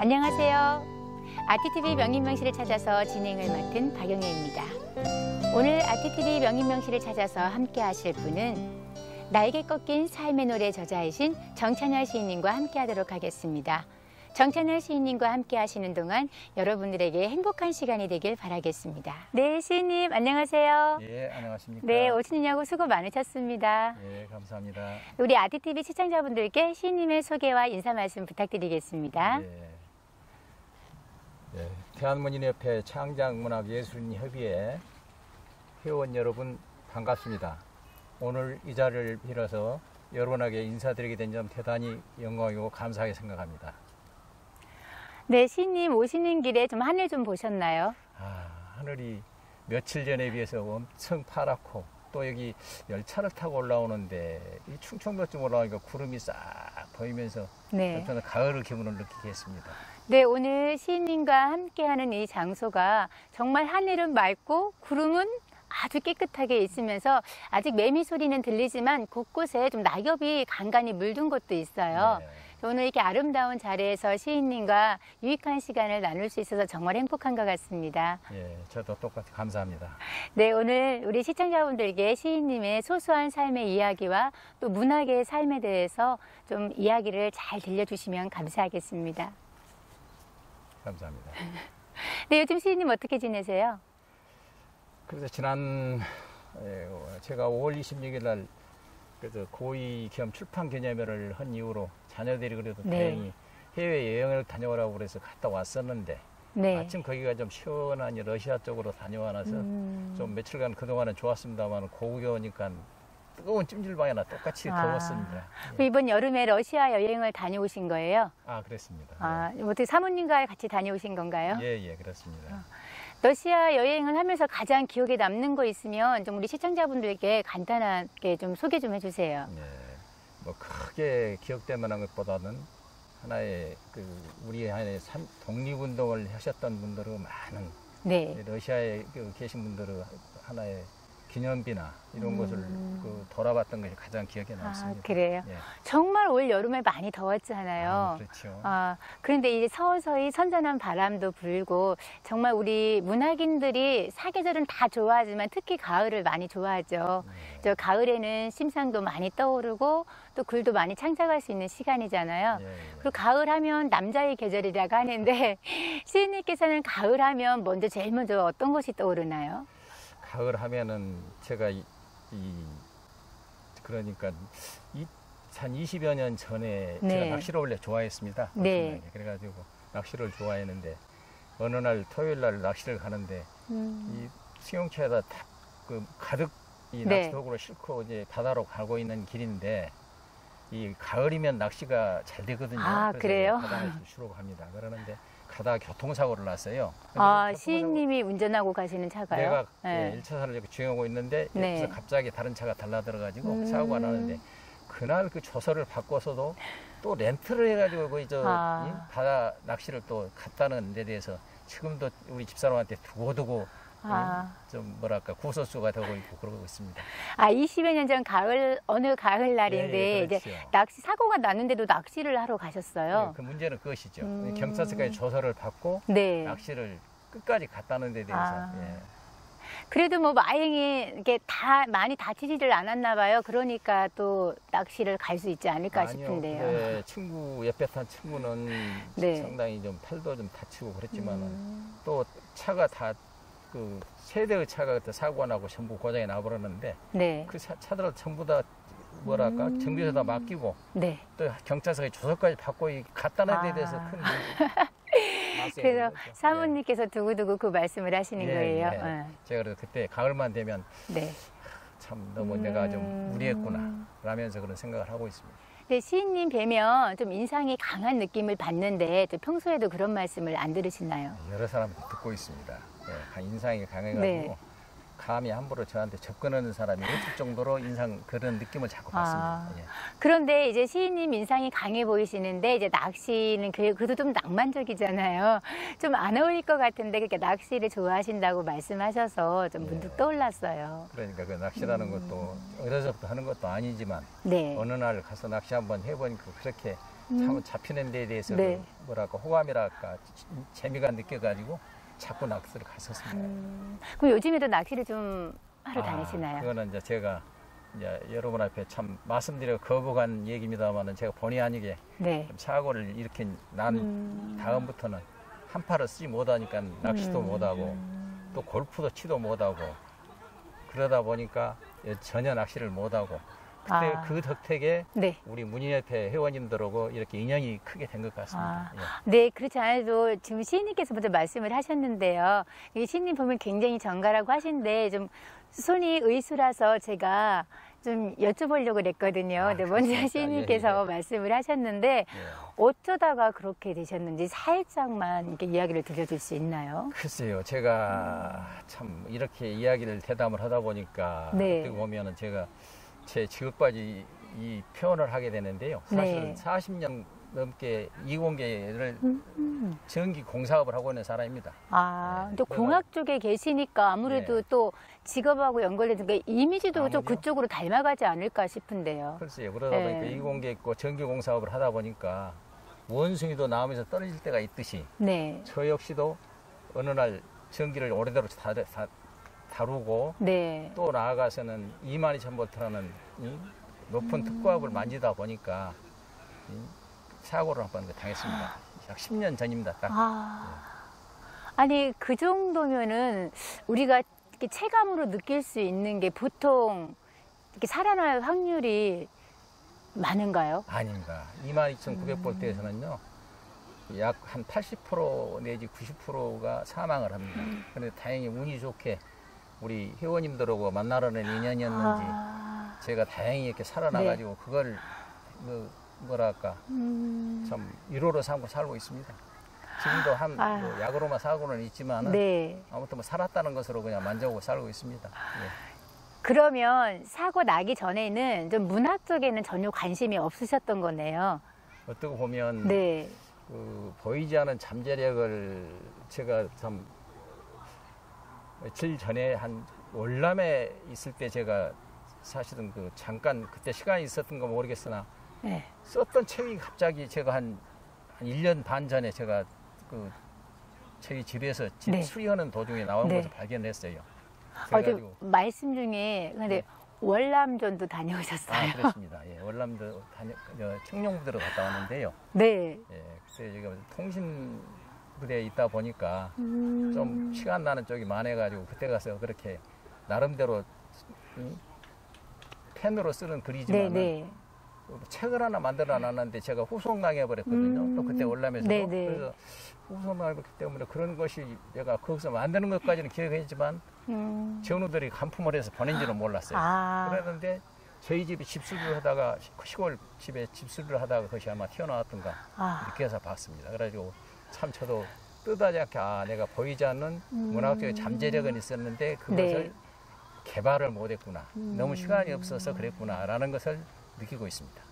안녕하세요. 아티TV 명인명실을 찾아서 진행을 맡은 박영애입니다. 오늘 아티TV 명인명실을 찾아서 함께 하실 분은 날개 꺾인 삶의 노래 저자이신 정찬열 시인님과 함께 하도록 하겠습니다. 정찬열 시인님과 함께 하시는 동안 여러분들에게 행복한 시간이 되길 바라겠습니다. 네, 시인님 안녕하세요. 예, 안녕하십니까. 네, 오시느냐고 수고 많으셨습니다. 예, 감사합니다. 우리 아티TV 시청자분들께 시인님의 소개와 인사 말씀 부탁드리겠습니다. 예. 예, 대한문인협회 창작문학예술인협의회 회원 여러분 반갑습니다. 오늘 이 자리를 빌어서 여러분에게 인사드리게 된 점 대단히 영광이고 감사하게 생각합니다. 네, 시인님 오시는 길에 좀 하늘 좀 보셨나요? 하늘이 며칠 전에 비해서 엄청 파랗고 또 여기 열차를 타고 올라오는데 이 충청도쯤 올라오니까 구름이 싹 보이면서 네. 저는 가을 기분을 느끼게 했습니다. 네, 오늘 시인님과 함께하는 이 장소가 정말 하늘은 맑고 구름은 아주 깨끗하게 있으면서 아직 매미 소리는 들리지만 곳곳에 좀 낙엽이 간간히 물든 곳도 있어요. 네. 오늘 이렇게 아름다운 자리에서 시인님과 유익한 시간을 나눌 수 있어서 정말 행복한 것 같습니다. 예, 저도 똑같이 감사합니다. 네, 오늘 우리 시청자분들께 시인님의 소소한 삶의 이야기와 또 문학의 삶에 대해서 좀 이야기를 잘 들려주시면 감사하겠습니다. 감사합니다. 네, 요즘 시인님 어떻게 지내세요? 그래서 지난 제가 5월 26일 날 그래서 고2 겸 출판 기념회를 한 이후로 자녀들이 그래도 네. 다행히 해외 여행을 다녀오라고 그래서 갔다 왔었는데 네. 마침 거기가 좀 시원하니 러시아 쪽으로 다녀와서 좀 며칠간 그동안은 좋았습니다만 고국에 오니까 뜨거운 찜질방이나 똑같이 더웠습니다. 예. 이번 여름에 러시아 여행을 다녀오신 거예요? 그랬습니다. 어떻게 사모님과 같이 다녀오신 건가요? 예, 그렇습니다. 러시아 여행을 하면서 가장 기억에 남는 거 있으면 좀 우리 시청자분들께 간단하게 좀 소개 좀 해주세요. 예, 뭐 크게 기억될 만한 것보다는 하나의 우리 하나의 독립운동을 하셨던 분들은 많은 네. 러시아에 계신 분들은 하나의 기념비나 이런 것을 돌아봤던 것이 가장 기억에 남습니다. 그래요? 예. 정말 올 여름에 많이 더웠잖아요. 그렇죠. 그런데 이제 서서히 선선한 바람도 불고 정말 우리 문학인들이 사계절은 다 좋아하지만 특히 가을을 많이 좋아하죠. 저 가을에는 심상도 많이 떠오르고 또 글도 많이 창작할 수 있는 시간이잖아요. 그리고 가을 하면 남자의 계절이라고 하는데 시인님께서는 가을 하면 제일 먼저 어떤 것이 떠오르나요? 가을 하면은 제가 그러니까 한 20여 년 전에 네. 제가 낚시를 원래 좋아했습니다. 네. 그래가지고 낚시를 좋아했는데 어느 날 토요일 날 낚시를 가는데 이 수영차에다 가득 이 네. 낚시도구를 싣고 이제 바다로 가고 있는 길인데 이 가을이면 낚시가 잘 되거든요. 그래서 그래요? 바다에 주로 갑니다. 그러는데 가다가 교통사고를 났어요. 시인님이 운전하고 가시는 차가요? 내가 네. 1차선을 이렇게 주행하고 있는데 네. 옆에서 갑자기 다른 차가 달라들어가지고 사고가 나는데 그날 그 조서를 바꿔서도 또 렌트를 해가지고 이 바다 낚시를 또 갔다는 데 대해서 지금도 우리 집사람한테 두고두고 좀 뭐랄까 구설수가 되고 있고 그러고 있습니다. 20여 년 전 어느 가을 날인데 예, 이제 그렇죠. 낚시 사고가 났는데도 낚시를 하러 가셨어요. 그 문제는 그것이죠. 경찰서까지 조서를 받고 네. 낚시를 끝까지 갔다는 데 대해서 그래도 다행히 이렇게 많이 다치지를 않았나 봐요. 그러니까 또 낚시를 갈 수 있지 않을까 싶은데요. 네, 옆에 탄 친구는 네. 상당히 좀 팔도 좀 다치고 그랬지만 또 차가 다 세 대의 차가 그때 사고가 나고 전부 고장이 나버렸는데 네. 그 차들을 전부 다 정비소에다 맡기고 네. 또 경찰서에 조서까지 받고 갔다는 데 대해서 큰 그래서 사모님께서 두고두고 그 말씀을 하시는 거예요. 제가 그래서 그때 가을만 되면 네. 참 너무 내가 좀 무리했구나 라면서 그런 생각을 하고 있습니다. 네, 시인님 뵈면 좀 인상이 강한 느낌을 받는데 또 평소에도 그런 말씀을 안 들으시나요? 여러 사람한테 듣고 있습니다. 인상이 강해가지고 네. 감히 함부로 저한테 접근하는 사람이 없을 정도로 그런 느낌을 자꾸 받습니다. 그런데 이제 시인님 인상이 강해 보이시는데 이제 낚시는 그래도 좀 낭만적이잖아요. 좀 안 어울릴 것 같은데 그렇게 낚시를 좋아하신다고 말씀하셔서 좀 문득 떠올랐어요. 그러니까 그 낚시라는 것도 어려서부터 하는 것도 아니지만 네. 어느 날 가서 낚시 한번 해보니까 그렇게 참 잡히는 데에 대해서 네. 뭐랄까 호감이랄까 재미가 느껴가지고 자꾸 낚시를 갔었습니다. 그럼 요즘에도 낚시를 좀 하러 다니시나요? 그거는 이제 제가 이제 여러분 앞에 참 말씀드려 거부간 얘기입니다만은 제가 본의 아니게 네. 좀 사고를 이렇게 난 다음부터는 한 팔을 쓰지 못하니까 낚시도 못하고 또 골프도 치도 못하고 그러다 보니까 전혀 낚시를 못하고 그때 그 덕택에 네. 우리 문인협회 회원님들하고 이렇게 인연이 크게 된 것 같습니다. 예. 네, 그렇지 않아도 지금 시인님께서 먼저 말씀을 하셨는데요. 이 시인님 보면 굉장히 정갈하고 하신데 좀 손이 의수라서 제가 좀 여쭤보려고 그랬거든요. 네, 먼저 그렇습니까? 시인님께서 예. 말씀을 하셨는데 예. 어쩌다가 그렇게 되셨는지 살짝만 이렇게 이야기를 들려줄 수 있나요? 글쎄요, 제가 참 이렇게 이야기를 대담을 하다 보니까 네. 어떻게 보면은 제가 제 직업까지 이 표현을 하게 되는데요. 사실은 네. 40년 넘게 이공계를 전기 공사업을 하고 있는 사람입니다. 또 네, 공학 쪽에 계시니까 아무래도 네. 또 직업하고 연결되는 게 이미지도 좀 아무래도? 그쪽으로 닮아가지 않을까 싶은데요. 글쎄요, 그러다 네. 보니까 이공계 있고 전기 공사업을 하다 보니까 원숭이도 나무에서 떨어질 때가 있듯이 네. 저 역시도 어느 날 전기를 오래도록 다루고 네. 또 나아가서는 22,000볼트라는 높은 특고압을 만지다 보니까 사고를 한번 당했습니다. 약 10년 전입니다. 딱. 아니, 그 정도면은 우리가 이렇게 체감으로 느낄 수 있는 게 보통 이렇게 살아날 확률이 많은가요? 아닙니다. 22,900볼트에서는요, 약 한 80% 내지 90%가 사망을 합니다. 그런데 다행히 운이 좋게 우리 회원님들하고 만나라는 인연이었는지 제가 다행히 이렇게 살아나가지고 그걸 뭐랄까 참 위로로 삼고 살고 있습니다. 지금도 뭐 약으로만 살고는 있지만은 네. 아무튼 뭐 살았다는 것으로 그냥 만족하고 살고 있습니다. 예. 그러면 사고 나기 전에는 좀 문학 쪽에는 전혀 관심이 없으셨던 거네요. 어떻게 보면 네. 그 보이지 않은 잠재력을 제가 참 며칠 전에 한 월남에 있을 때 제가 사실은 그 잠깐 그때 시간이 있었던 거 모르겠으나 네. 썼던 책이 갑자기 제가 한 1년 반 전에 제가 그 저희 집에서 집 네. 수리하는 도중에 나온 네. 것을 발견했어요. 좀 그래가지고 말씀 중에 근데 월남전도 다녀오셨어요. 그렇습니다. 예, 월남도 청룡부대로 갔다 왔는데요. 네. 예, 그때 제가 통신 부대에 있다 보니까 좀 시간 나는 쪽이 많아가지고 그때 가서 그렇게 나름대로 펜으로 쓰는 글이지만 네. 책을 하나 만들어 놨는데 제가 후송당해 버렸거든요. 또 그때 월남에서도. 네. 그래서 후송당했기 때문에 그런 것이 내가 거기서 만드는 것까지는 기억했지만 전우들이 간품을 해서 보낸지는 몰랐어요. 그랬는데 저희 집에 집수리를 하다가 시골 집에 집수리를 하다가 그것이 아마 튀어나왔던가 이렇게 해서 봤습니다. 그래가지고 참 저도 뜻하지 않게 내가 보이지 않는 문학적인 잠재력은 있었는데 그것을 네. 개발을 못했구나. 너무 시간이 없어서 그랬구나라는 것을 느끼고 있습니다.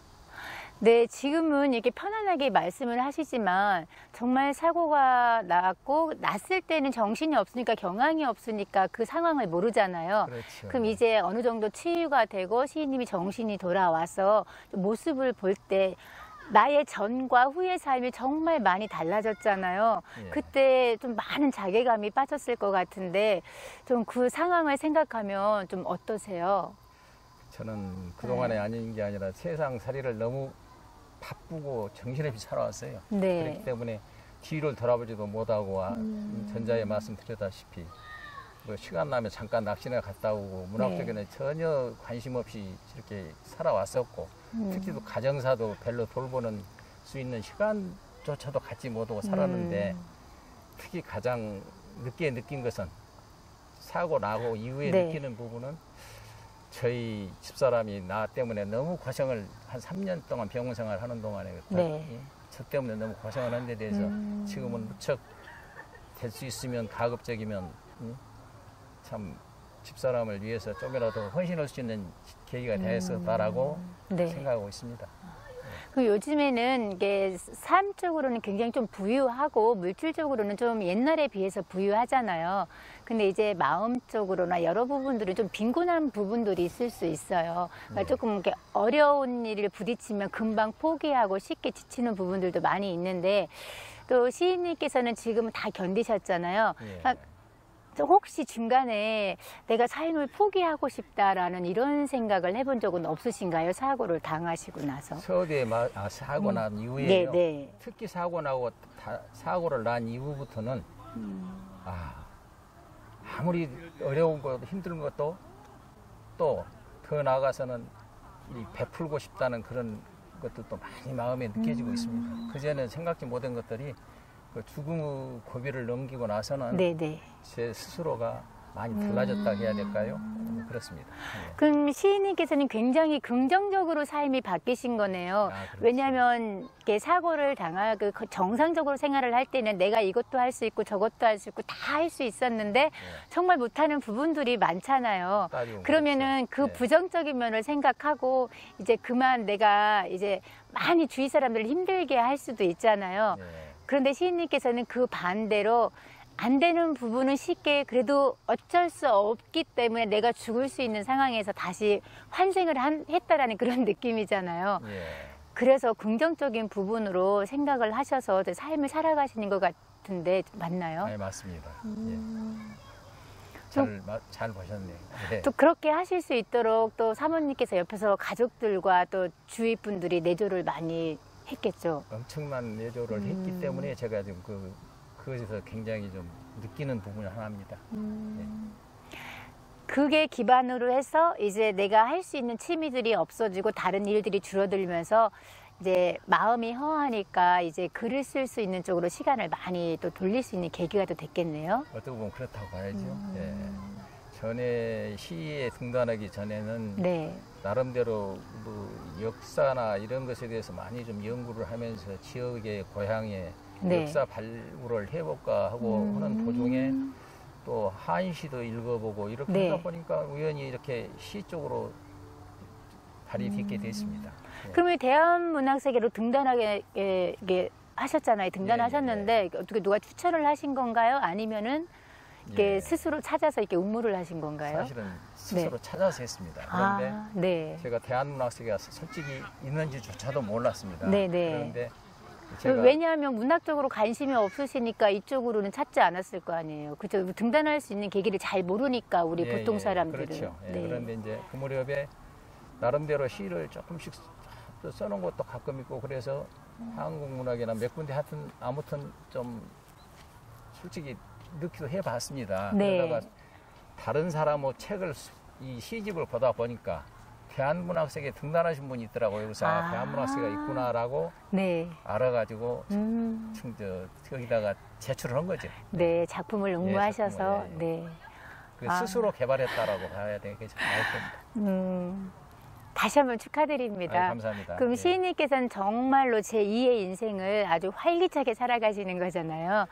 네, 지금은 이렇게 편안하게 말씀을 하시지만 정말 사고가 났고 났을 때는 정신이 없으니까 경황이 없으니까 그 상황을 모르잖아요. 그렇죠. 그럼 이제 어느 정도 치유가 되고 시인님이 정신이 돌아와서 모습을 볼 때 나의 전과 후의 삶이 정말 많이 달라졌잖아요. 예. 그때 좀 많은 자괴감이 빠졌을 것 같은데 좀 그 상황을 생각하면 좀 어떠세요? 저는 그동안에 아닌 게 아니라 세상 살이를 너무 바쁘고 정신없이 살아왔어요. 네. 그렇기 때문에 뒤를 돌아보지도 못하고 전자에 말씀드렸다시피 뭐 시간 나면 잠깐 낚시나 갔다 오고 문학적에는 전혀 관심 없이 이렇게 살아왔었고 특히 또 가정사도 별로 돌보는 수 있는 시간조차도 갖지 못하고 살았는데 특히 가장 늦게 느낀 것은 사고 나고 이후에 네. 느끼는 부분은 저희 집사람이 나 때문에 너무 고생을 한 3년 동안 병원 생활을 하는 동안에 저 때문에 너무 고생을 한 데 대해서 지금은 무척 될 수 있으면 가급적이면 참 집사람을 위해서 좀이라도 헌신할 수 있는 계기가 되었다라고 생각하고 있습니다. 그 요즘에는 이게 삶 쪽으로는 굉장히 좀 부유하고 물질적으로는 좀 옛날에 비해서 부유하잖아요. 근데 이제 마음 쪽으로나 여러 부분들은 좀 빈곤한 부분들이 있을 수 있어요. 그러니까 네. 조금 이렇게 어려운 일을 부딪히면 금방 포기하고 쉽게 지치는 부분들도 많이 있는데 또 시인님께서는 지금은 다 견디셨잖아요. 예. 그러니까 혹시 중간에 내가 삶을 포기하고 싶다라는 이런 생각을 해본 적은 없으신가요? 사고를 당하시고 나서. 서두에 사고 난 이후에요. 네. 특히 사고 나고 사고를 난 이후부터는 아무리 어려운 것 힘든 것도 또 더 나아가서는 이 베풀고 싶다는 그런 것도 또 많이 마음에 느껴지고 있습니다. 그전에 생각지 못한 것들이 그 죽음의 고비를 넘기고 나서는 네네. 제 스스로가 많이 달라졌다 해야 될까요? 그렇습니다. 네. 그럼 시인님께서는 굉장히 긍정적으로 삶이 바뀌신 거네요. 그렇죠. 왜냐하면 이렇게 사고를 당하고 정상적으로 생활을 할 때는 내가 이것도 할 수 있고 저것도 할 수 있고 다 할 수 있었는데 정말 못하는 부분들이 많잖아요. 그러면은 그 그렇죠. 네. 부정적인 면을 생각하고 이제 그만 내가 이제 많이 주위 사람들을 힘들게 할 수도 있잖아요. 네. 그런데 시인님께서는 그 반대로 안 되는 부분은 쉽게 그래도 어쩔 수 없기 때문에 내가 죽을 수 있는 상황에서 다시 환생을 했다라는 그런 느낌이잖아요. 예. 그래서 긍정적인 부분으로 생각을 하셔서 삶을 살아가시는 것 같은데 맞나요? 네, 맞습니다. 잘 보셨네요. 네. 또 그렇게 하실 수 있도록 또 사모님께서 옆에서 가족들과 또 주위 분들이 내조를 많이 했겠죠. 엄청난 내조를 했기 때문에 제가 지금 그것에서 굉장히 좀 느끼는 부분이 하나입니다. 그게 기반으로 해서 이제 내가 할 수 있는 취미들이 없어지고 다른 일들이 줄어들면서 이제 마음이 허하니까 이제 글을 쓸 수 있는 쪽으로 시간을 많이 또 돌릴 수 있는 계기가 또 됐겠네요. 어떻게 보면 그렇다고 봐야죠. 예. 전에 시에 등단하기 전에는 네. 나름대로 뭐 역사나 이런 것에 대해서 많이 좀 연구를 하면서 지역의 고향의 네. 역사 발굴을 해볼까 하고 하는 도중에 또 한시도 읽어보고 이렇게 네. 하다 보니까 우연히 이렇게 시 쪽으로 발이 딛게 됐습니다. 예. 그러면 대한문학세계로 등단하게 하셨잖아요. 등단하셨는데 어떻게 누가 추천을 하신 건가요? 아니면은 이렇게 예. 스스로 찾아서 이렇게 응모를 하신 건가요? 사실은 스스로 찾아서 했습니다. 그런데 네. 제가 대한문학세계가 솔직히 있는지조차도 몰랐습니다. 네네. 그런데 제가 왜냐하면 문학 쪽으로 관심이 없으시니까 이쪽으로는 찾지 않았을 거 아니에요. 그죠? 등단할 수 있는 계기를 잘 모르니까 우리 예, 보통 예, 사람들은. 그렇죠. 예, 네. 그런데 이제 그 무렵에 나름대로 시를 조금씩 또 써놓은 것도 가끔 있고 그래서 한국 문학이나 몇 군데 하여튼 아무튼 좀 솔직히 넣기도 해봤습니다. 네. 그러다가 다른 사람의 책을 이 시집을 보다 보니까 대한문학세계에 등단하신 분이 있더라고요. 그래서 대한문학세계가 있구나라고 네. 알아가지고 거기다가 제출을 한 거죠. 네, 작품을 응모하셔서 작품을, 예. 네. 스스로 개발했다라고 봐야 되겠죠. 다시 한번 축하드립니다. 감사합니다. 그럼 예. 시인님께서는 정말로 제2의 인생을 아주 활기차게 살아가시는 거잖아요.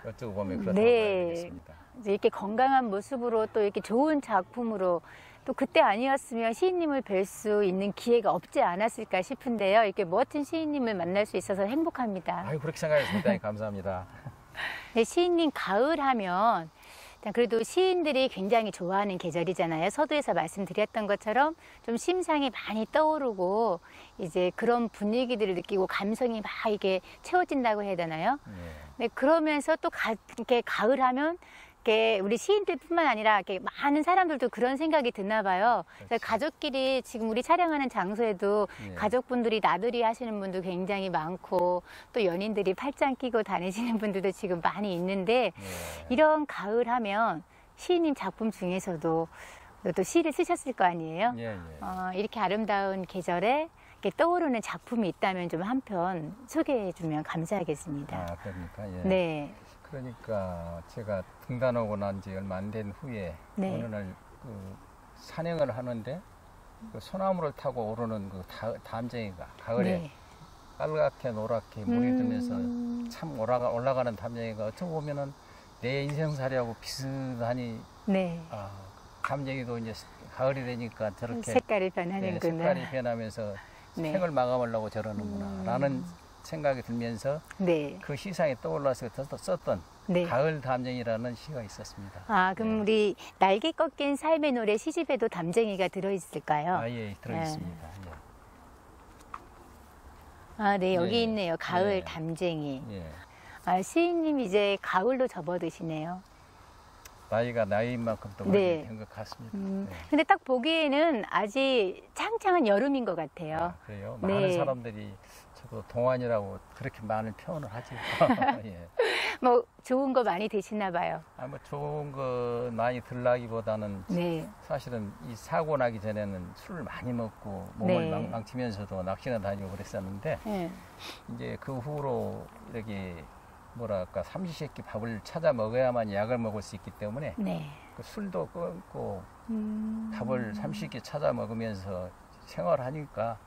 어쩌고 보면 그렇다고 네. 봐야 되겠습니다. 이제 이렇게 건강한 모습으로 또 이렇게 좋은 작품으로 또 그때 아니었으면 시인님을 뵐 수 있는 기회가 없지 않았을까 싶은데요. 이렇게 멋진 시인님을 만날 수 있어서 행복합니다. 아유, 그렇게 생각했습니다. 감사합니다. 네, 시인님 가을 하면 그래도 시인들이 굉장히 좋아하는 계절이잖아요. 서두에서 말씀드렸던 것처럼 좀 심상이 많이 떠오르고 이제 그런 분위기들을 느끼고 감성이 막 이게 채워진다고 해야 되나요? 네, 그러면서 또 이렇게 가을 하면 이렇게 우리 시인들뿐만 아니라 이렇게 많은 사람들도 그런 생각이 드나 봐요. 그래서 가족끼리 지금 우리 촬영하는 장소에도 가족분들이 나들이 하시는 분도 굉장히 많고 또 연인들이 팔짱 끼고 다니시는 분들도 지금 많이 있는데 이런 가을 하면 시인님 작품 중에서도 또 시를 쓰셨을 거 아니에요? 이렇게 아름다운 계절에 이렇게 떠오르는 작품이 있다면 좀 한 편 소개해 주면 감사하겠습니다. 그러니까 예. 네. 그러니까 제가 등단하고 난 지 얼마 안 된 후에 네. 어느 날 그 산행을 하는데 그 소나무를 타고 오르는 그 담쟁이가 가을에 네. 빨갛게 노랗게 물이 들면서 참 올라가는 담쟁이가 어떻게 보면은 내 인생살이하고 비슷하니 네. 담쟁이도 이제 가을이 되니까 저렇게 색깔이 변하는구나. 색깔이 변하면서 네. 생을 마감하려고 저러는구나 라는 생각이 들면서 네. 그 시상에 떠올라서 썼던 네. 가을 담쟁이라는 시가 있었습니다. 아, 그럼 네. 우리 날개 꺾인 삶의 노래 시집에도 담쟁이가 들어있을까요? 아, 예, 들어있습니다. 예. 아, 네, 여기 예. 있네요. 가을 예. 담쟁이. 예. 아, 시인님 이제 가을로 접어드시네요. 나이가 나이인 만큼 또 네. 된 것 같습니다. 네. 근데 딱 보기에는 아직 창창한 여름인 것 같아요. 아, 그래요? 네. 많은 사람들이 저도 동안이라고 그렇게 많은 표현을 하지. 예. 뭐 좋은 거 많이 드시나 봐요. 아, 뭐 좋은 거 많이 들라기보다는 네. 사실은 이 사고 나기 전에는 술을 많이 먹고 몸을 네. 망치면서도 낚시나 다니고 그랬었는데 네. 이제 그 후로 이렇게 뭐랄까 삼시세끼 밥을 찾아 먹어야만 약을 먹을 수 있기 때문에 네. 그 술도 끊고 밥을 삼시세끼 찾아 먹으면서 생활하니까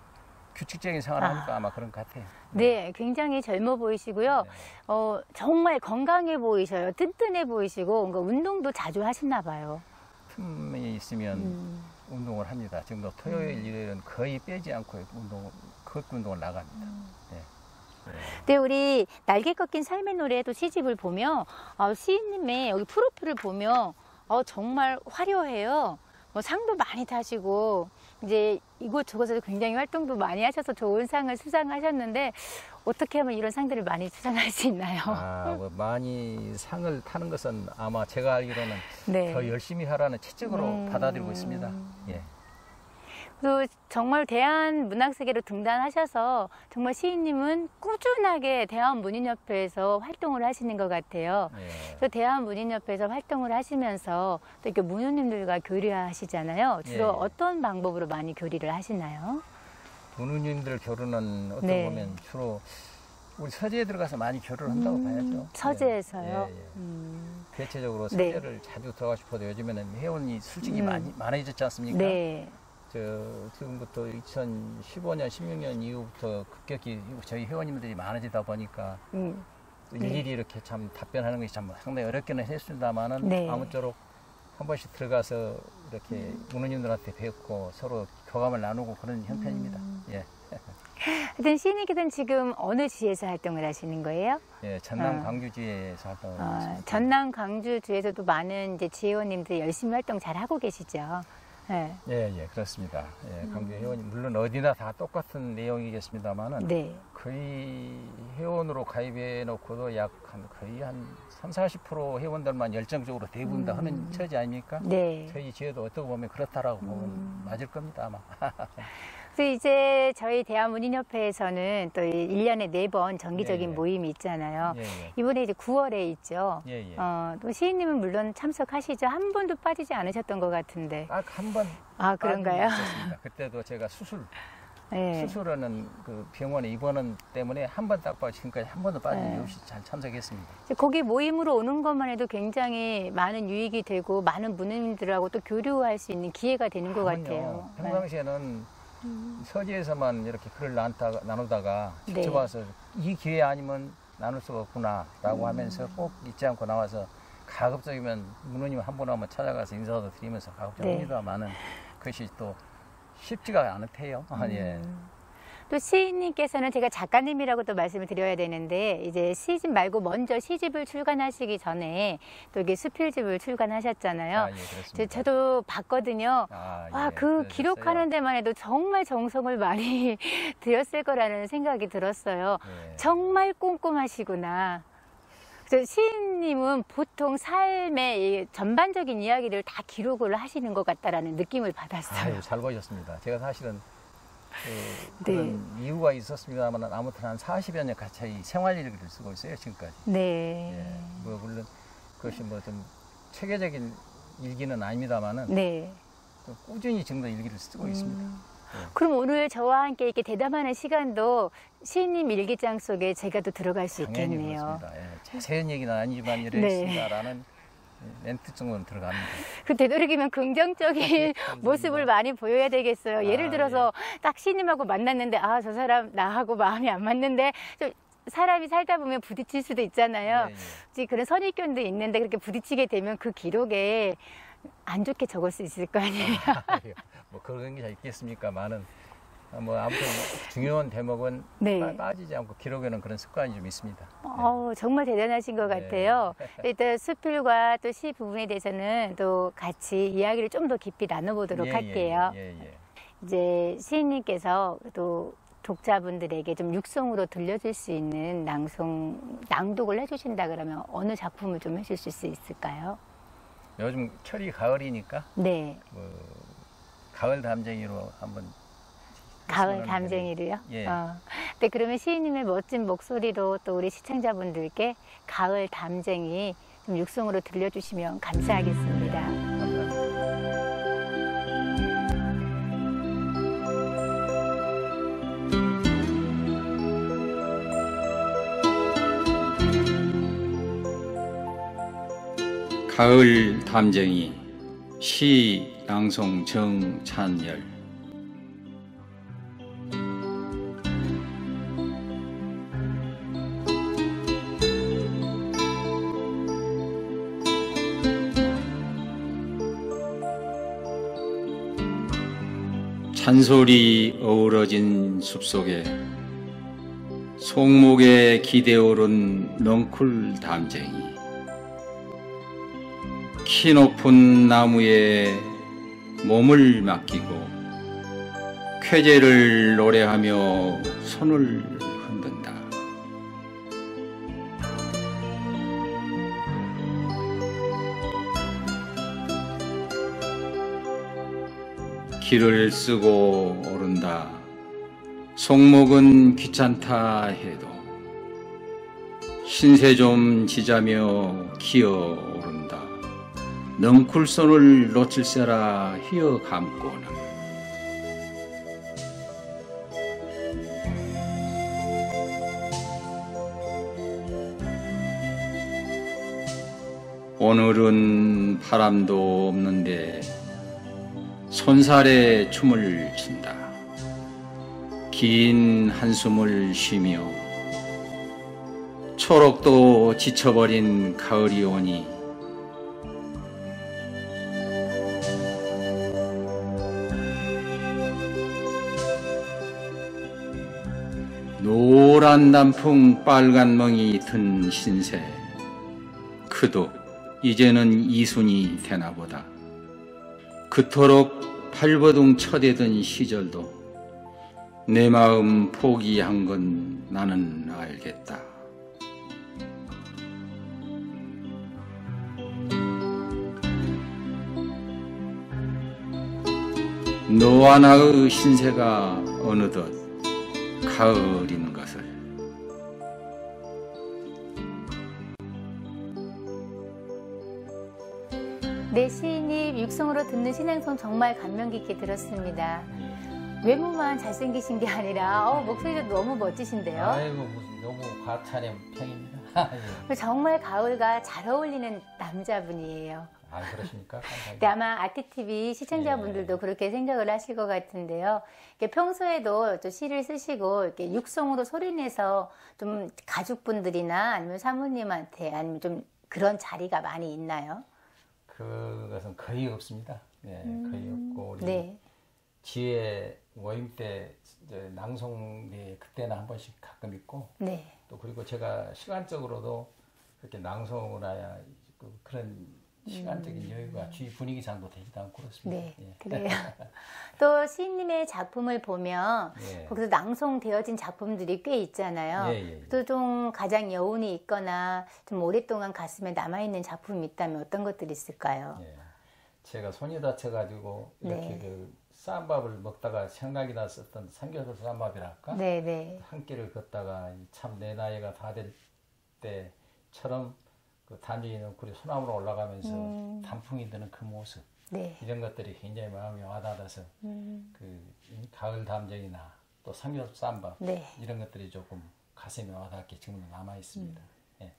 규칙적인 생활하니까 아마 그런 것 같아요. 네, 굉장히 젊어 보이시고요. 네. 정말 건강해 보이셔요. 튼튼해 보이시고 뭔가 운동도 자주 하시나 봐요. 틈이 있으면 운동을 합니다. 지금도 토요일, 일요일은 거의 빼지 않고 걷기 운동을 나갑니다. 네. 근데 우리 날개 꺾인 삶의 노래도 시집을 보면 시인님의 여기 프로필을 보면 정말 화려해요. 뭐 상도 많이 타시고 이제 이곳저곳에서 굉장히 활동도 많이 하셔서 좋은 상을 수상하셨는데 어떻게 하면 이런 상들을 많이 수상할 수 있나요? 아, 뭐 많이 상을 타는 것은 아마 제가 알기로는 네. 더 열심히 하라는 채찍으로 받아들이고 있습니다. 예. 그리고 정말 대한문학세계로 등단하셔서 정말 시인님은 꾸준하게 대한문인협회에서 활동을 하시는 것 같아요. 예. 그래서 대한문인협회에서 활동을 하시면서 또 이렇게 문우님들과 교류하시잖아요. 주로 예. 어떤 방법으로 많이 교류를 하시나요? 문우님들 교류는 어떻게 네. 보면 주로 우리 서재에 들어가서 많이 교류를 한다고 봐야죠. 서재에서요? 예, 예. 대체적으로 네. 서재를 자주 들어가고 싶어도 요즘에는 회원이 솔직히 많아졌지 않습니까? 네. 지금부터 2015년, 16년 이후부터 급격히 저희 회원님들이 많아지다 보니까 일일이 이렇게 참 답변하는 것이 참 상당히 어렵기는 했습니다만은 네. 아무쪼록 한 번씩 들어가서 이렇게 문우님들한테 뵙고 서로 교감을 나누고 그런 형편입니다. 예. 하여튼 시인님께서는 지금 어느 지에서 활동을 하시는 거예요? 예, 전남 광주지에서 활동을 하고 있습니다. 전남 광주주에서도 많은 이제 지회원님들 열심히 활동 잘 하고 계시죠? 네. 예, 그렇습니다. 예, 광주 회원이 물론 어디나 다 똑같은 내용이겠습니다만은 네. 거의 회원으로 가입해 놓고도 거의 한 30-40% 회원들만 열정적으로 대부분 다 하는 처지 아닙니까? 네. 저희 지혜도 어떻게 보면 그렇다라고 보면 맞을 겁니다, 아마. 그래서 이제 저희 대한문인협회에서는 또 1년에 4번 정기적인 예, 예. 모임이 있잖아요. 예, 이번에 이제 9월에 있죠. 예, 예. 또 시인님은 물론 참석하시죠. 한 번도 빠지지 않으셨던 것 같은데. 딱 한 번 아, 그런가요? 있었습니다. 그때도 제가 네. 수술하는 그 병원에 입원한 때문에 한 번 딱 빠지 지금까지 한 번도 빠진 네. 일 없이 잘 참석했습니다. 거기 모임으로 오는 것만 해도 굉장히 많은 유익이 되고 많은 문인들하고 또 교류할 수 있는 기회가 되는 것 같아요. 평상시에는 서재에서만 이렇게 글을 나누다가 직접 네. 와서 이 기회 아니면 나눌 수가 없구나라고 하면서 꼭 잊지 않고 나와서 가급적이면 문우님 한 분 한번 찾아가서 인사도 드리면서 가급적입니다만은 그것이 또 쉽지가 않대요. 예. 또 시인님께서는 제가 작가님이라고 또 말씀을 드려야 되는데 이제 시집 말고 먼저 시집을 출간하시기 전에 또 이게 수필집을 출간하셨잖아요. 아, 예, 그렇습니다. 저도 봤거든요. 예, 그 그러셨어요. 기록하는 데만 해도 정말 정성을 많이 들였을 거라는 생각이 들었어요. 예. 정말 꼼꼼하시구나. 시인님은 보통 삶의 이 전반적인 이야기를 다 기록을 하시는 것 같다라는 느낌을 받았어요. 아유, 잘 보셨습니다. 제가 사실은 그런 이유가 있었습니다만 아무튼 한 40여 년 가까이 생활일기를 쓰고 있어요, 지금까지. 네. 예, 뭐 물론 그것이 뭐 좀 체계적인 일기는 아닙니다만은 네. 꾸준히 지금도 일기를 쓰고 있습니다. 그럼 오늘 저와 함께 이렇게 대담하는 시간도 시인님 일기장 속에 제가 또 들어갈 수 당연히 있겠네요. 그렇습니다. 예, 자세한 얘기는 아니지만 네. 이랬습니다라는 멘트 정도는 들어갑니다. 그 되도록이면 긍정적인 모습을 많이 보여야 되겠어요. 예를 들어서 딱 시인님하고 만났는데 저 사람 나하고 마음이 안 맞는데 좀 사람이 살다 보면 부딪힐 수도 있잖아요. 예. 그런 선입견도 있는데 그렇게 부딪히게 되면 그 기록에 안 좋게 적을 수 있을 거 아니에요. 뭐 그런 게 있겠습니까만은 뭐 아무튼 중요한 대목은 네. 빠지지 않고 기록에는 그런 습관이 좀 있습니다. 정말 대단하신 것 네. 같아요. 일단 수필과 또 시 부분에 대해서는 또 같이 이야기를 좀 더 깊이 나눠보도록 할게요. 이제 시인님께서 또 독자분들에게 좀 육성으로 들려줄 수 있는 낭독을 해주신다 그러면 어느 작품을 좀 해주실 수 있을까요? 요즘 철이 가을이니까 네. 뭐 가을 담쟁이로 한번 가을 담쟁이를요? 예. 네, 그러면 시인님의 멋진 목소리로 또 우리 시청자분들께 가을 담쟁이 좀 육성으로 들려주시면 감사하겠습니다. 감사합니다. 가을 담쟁이 시 낭송 정찬열. 찬소리 어우러진 숲속에 송목에 기대오른 넝쿨 담쟁이, 키 높은 나무에 몸을 맡기고 쾌제를 노래하며 손을 흔든다. 길을 쓰고 오른다. 송목은 귀찮다 해도 신세 좀 지자며 기어 오른다. 넝쿨손을 놓칠세라 휘어 감고는. 오늘은 바람도 없는데 손살에 춤을 춘다. 긴 한숨을 쉬며 초록도 지쳐버린 가을이 오니 노란 단풍 빨간 멍이 든 신세. 그도 이제는 이순이 되나보다. 그토록 발버둥 쳐대던 시절도 내 마음 포기한 건 나는 알겠다. 너와 나의 신세가 어느덧 가을인 것을. 네, 시인님 육성으로 듣는 신앙송 정말 감명 깊게 들었습니다. 외모만 잘생기신 게 아니라 목소리도 너무 멋지신데요. 아이고 무슨 너무 과찬의 평입니다. 정말 가을과 잘 어울리는 남자분이에요. 아 그러십니까? 감사합니다. 네, 아마 아트TV 시청자분들도 그렇게 생각을 하실 것 같은데요. 이렇게 평소에도 또 시를 쓰시고 이렇게 육성으로 소리내서 좀 가족분들이나 아니면 사모님한테 아니면 좀 그런 자리가 많이 있나요? 그것은 거의 없습니다. 네, 거의 없고 우리 네. 지혜 모임 때 이제 낭송회 그때는 한 번씩 가끔 있고 네. 또 그리고 제가 시간적으로도 그렇게 낭송을 해야 그런 시간적인 여유가 주위 분위기상도 되지도 않고 그렇습니다. 네, 예. 그래요. 또 시인님의 작품을 보면 예. 거기서 낭송되어진 작품들이 꽤 있잖아요. 예. 또 좀 가장 여운이 있거나 좀 오랫동안 가슴에 남아있는 작품이 있다면 어떤 것들이 있을까요? 예. 제가 손이 다쳐가지고 이렇게 네. 그 쌈밥을 먹다가 생각이 났었던 삼겹살 쌈밥이랄까? 네네. 한 끼를 걷다가 참 내 나이가 다 될 때처럼 그 단지 넝쿨이 소나무로 올라가면서 단풍이 드는 그 모습 네. 이런 것들이 굉장히 마음에 와닿아서 그 가을 담쟁이나 또 삼겹살 쌈밥 네. 이런 것들이 조금 가슴에 와닿게 지금도 남아 있습니다. 예.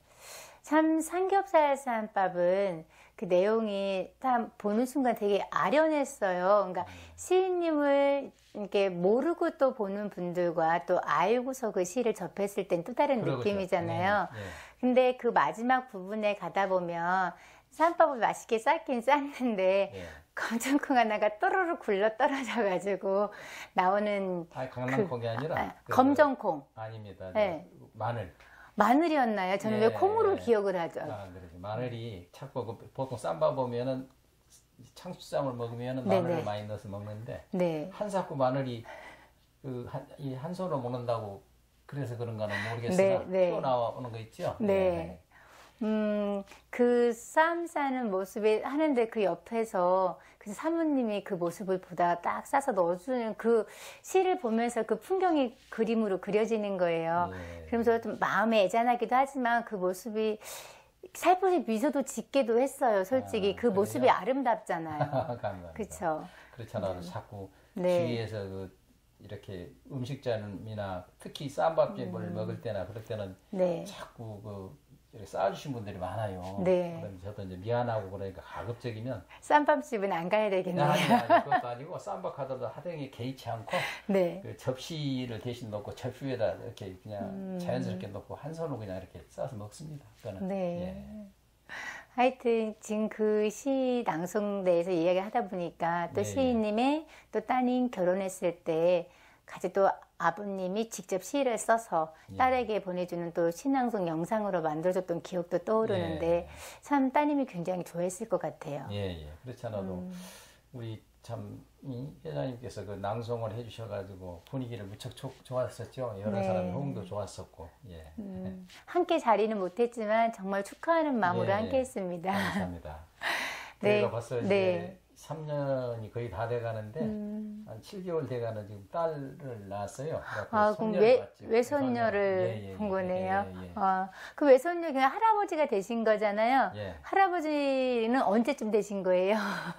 참 삼겹살 쌈밥은 그 내용이 참 보는 순간 되게 아련했어요. 그러니까 시인님을 이렇게 모르고 또 보는 분들과 또 알고서 그 시를 접했을 땐 또 다른 그러죠. 느낌이잖아요. 예. 근데 그 마지막 부분에 가다 보면 쌈밥을 맛있게 쌌긴 쌌는데 예. 검정콩 하나가 또르르 굴러 떨어져가지고 나오는 아니, 강낭콩이 아니라 검정콩. 아닙니다. 네. 마늘. 마늘이었나요? 저는 왜 예, 콩으로 예. 기억을 하죠. 아, 그러지. 마늘이 자꾸 보통 쌈밥 보면은 창수쌈을 먹으면은 네네. 마늘을 많이 넣어서 먹는데 네. 한 사구 마늘이 이 한 손으로 먹는다고 그래서 그런가는 모르겠으나 네. 튀어나오는 거 있죠? 네. 그 쌈 싸는 모습이 하는데 그 옆에서 그 사모님이 그 모습을 보다가 딱 싸서 넣어주는 그 시를 보면서 그 풍경이 그림으로 그려지는 거예요. 네. 그러면서 좀 마음에 애잔하기도 하지만 그 모습이 살포시 미소도 짓게도 했어요. 솔직히 그 그래요? 모습이 아름답잖아요. 감사합니다. 그렇죠. 그렇잖아요. 자꾸 네. 주위에서 이렇게 음식점이나 특히 쌈밥집을 먹을 때나 그럴 때는 네. 자꾸 이렇게 쌓아주신 분들이 많아요. 네. 그럼 저도 이제 미안하고 그러니까 가급적이면 쌈밥집은 안 가야 되겠네요. 아니, 그것도 아니고 쌈밥 하더라도 하등에 개의치 않고 네. 그 접시를 대신 놓고 접시 위에다 이렇게 그냥 자연스럽게 놓고 한 손으로 그냥 이렇게 싸서 먹습니다. 그거는. 네. 예. 하여튼 지금 그 시 낭송대에서 이야기를 하다 보니까 또 네, 시인님의 또 따님 결혼했을 때 같이 또 아버님이 직접 시를 써서 예. 딸에게 보내주는 또 시낭송 영상으로 만들어줬던 기억도 떠오르는데 예. 참 따님이 굉장히 좋아했을 것 같아요. 예. 그렇잖아도 우리 참 이 회장님께서 그 낭송을 해주셔가지고 분위기를 무척 좋았었죠. 여러 네. 사람의 호응도 좋았었고. 예. 함께 자리는 못했지만 정말 축하하는 마음으로 예, 함께 했습니다. 감사합니다. 네. 저희가 벌써 이제 네. 3년이 거의 다 돼가는데 한 7개월 돼가는 지금 딸을 낳았어요. 그래갖고 아, 그럼 손녀를 봤죠. 외손녀를 본 거네요. 예. 아, 그 외손녀 그냥 할아버지가 되신 거잖아요. 예. 할아버지는 언제쯤 되신 거예요?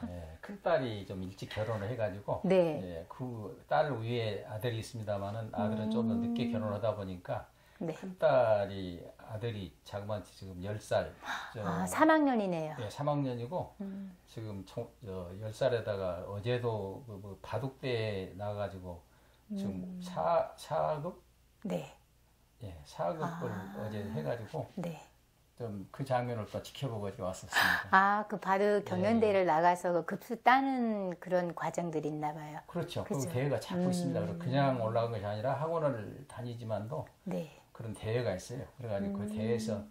예. 큰 딸이 좀 일찍 결혼을 해가지고 네. 예. 그 딸 위에 아들이 있습니다만은 아들은 좀 더 늦게 결혼하다 보니까 네. 큰 딸이 아들이 자그마치 지금 10살. 아, 3학년이네요. 예, 3학년이고 지금 10살에다가 어제도 뭐 바둑대에 나가가지고 지금 4급? 네. 예, 4급을 어제 해가지고 네. 좀 그 장면을 또 지켜보고 왔었습니다. 아, 그 바로 경연대회를 나가서 그 급수 따는 그런 과정들이 있나 봐요. 그렇죠. 그 그죠. 대회가 자꾸 있습니다. 그리고 그냥 올라간 것이 아니라 학원을 다니지만도 네. 그런 대회가 있어요. 그래가지고 그 대회에서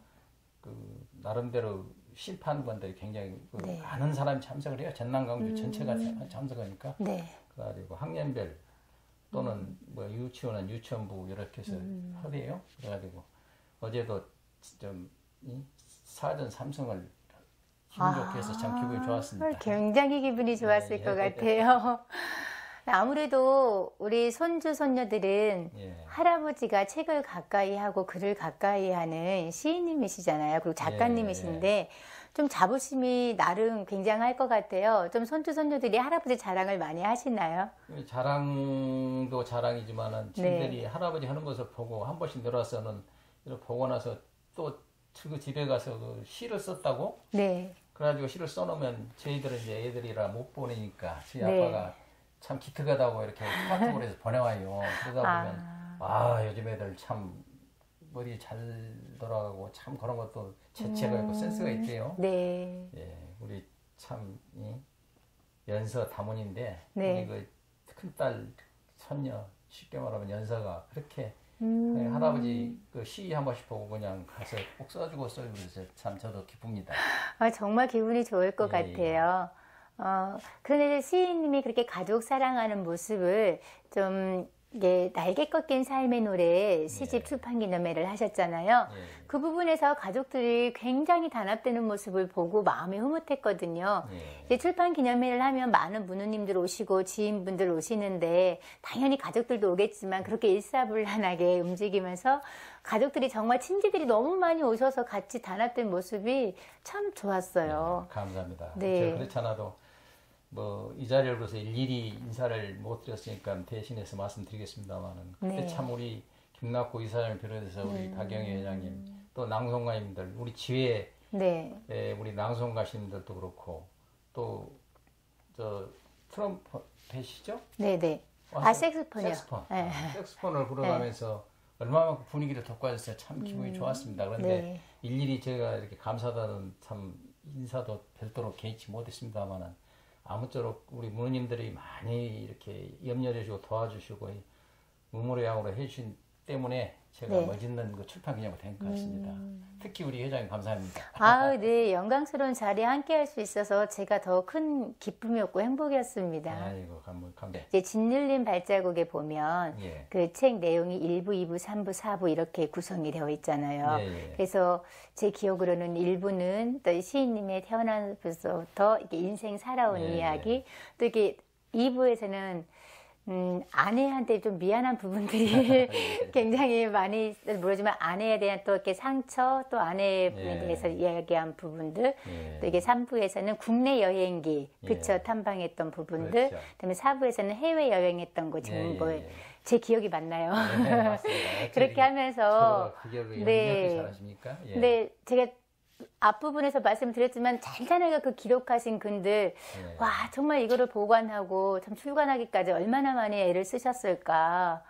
그 나름대로 심판관들이 굉장히 그 네. 많은 사람이 참석을 해요. 전남 광주 전체가 참석하니까. 네. 그래가지고 학년별 또는 뭐 유치원은 유치원부 이렇게 해서 하대요. 그래가지고 어제도 좀 이 사전 3승을 기분 좋게 해서 참 기분이 좋았습니다. 굉장히 기분이 좋았을 예, 것 예. 같아요. 아무래도 우리 손주, 손녀들은 예. 할아버지가 책을 가까이 하고 글을 가까이 하는 시인님이시잖아요. 그리고 작가님이신데 좀 자부심이 나름 굉장할 것 같아요. 좀 손주, 손녀들이 할아버지 자랑을 많이 하시나요? 자랑도 자랑이지만은 친들이 할아버지 하는 것을 보고 한 번씩 늘어서는 이렇게 보고 나서 또 그 집에 가서 그 시를 썼다고? 네. 그래가지고 시를 써놓으면 저희들은 이제 애들이라 못 보내니까 저희 네. 아빠가 참 기특하다고 이렇게 카톡을 해서 보내와요. 그러다 보면 요즘 애들 참 머리 잘 돌아가고 참 그런 것도 재치가 있고 센스가 있대요. 네. 예, 우리 참 연서 다문인데 네. 우리 그 큰딸 손녀 쉽게 말하면 연서가 그렇게 할아버지 그 시 한 번씩 보고 그냥 가서 꼭 써주고 그래서 참 저도 기쁩니다. 정말 기분이 좋을 것 예, 같아요. 그런데 시인님이 그렇게 가족 사랑하는 모습을 좀 이게 날개 꺾인 삶의 노래 시집 출판 기념회를 하셨잖아요. 예. 그 부분에서 가족들이 굉장히 단합되는 모습을 보고 마음이 흐뭇했거든요. 이제 출판 기념회를 하면 많은 문우님들 오시고 지인분들 오시는데 당연히 가족들도 오겠지만 그렇게 일사불란하게 움직이면서 가족들이 정말 친지들이 너무 많이 오셔서 같이 단합된 모습이 참 좋았어요. 감사합니다. 네. 제가 그렇잖아도 뭐 이 자리를 빌어서 일일이 인사를 못 드렸으니까 대신해서 말씀드리겠습니다만은 그때 네. 참 우리 김낙구 이사장을 비롯해서 우리 박영희 회장님 또 낭송가님들 우리 지회 네. 우리 낭송가님들도 그렇고 또 저 트럼펫이죠? 네네. 와서 색스폰이요. 색스폰. 네. 색스폰을 불어가면서 얼마나 분위기를 돋궈줬어요. 참 기분이 좋았습니다. 그런데 네. 일일이 제가 이렇게 감사단은 참 인사도 별도로 개의치 못했습니다만은 아무쪼록 우리 부모님들이 많이 이렇게 염려해주고 도와주시고 무모양으로 해주신 때문에 제가 네. 멋있는 그 출판 기념이 된 것 같습니다. 특히 우리 회장님 감사합니다. 아, 네. 영광스러운 자리에 함께 할 수 있어서 제가 더 큰 기쁨이었고 행복이었습니다. 아이고 감사합니다. 이제 짓눌린 발자국에 보면 예. 그 책 내용이 1부, 2부, 3부, 4부 이렇게 구성이 되어 있잖아요. 예, 예. 그래서 제 기억으로는 1부는 또 시인님의 태어나서부터 이렇게 인생 살아온 예, 이야기, 또 이렇게 2부에서는 아내한테 좀 미안한 부분들이 굉장히 많이 모르지만 아내에 대한 또 이렇게 상처, 또 아내에 예. 대해서 이야기한 부분들, 예. 또 이게 3부에서는 국내 여행기, 그쵸, 예. 탐방했던 부분들, 그렇죠. 그다음에 4부에서는 해외 여행했던 거 예, 지금 예, 예. 제 기억이 맞나요? 네, 맞습니다. 그렇게 하면서 그 기억을 네. 이렇게 잘하십니까? 예. 근데 제가 앞부분에서 말씀드렸지만 잔잔하게 그 기록하신 글들 예. 와 정말 이거를 보관하고 참 출간하기까지 얼마나 많이 애를 쓰셨을까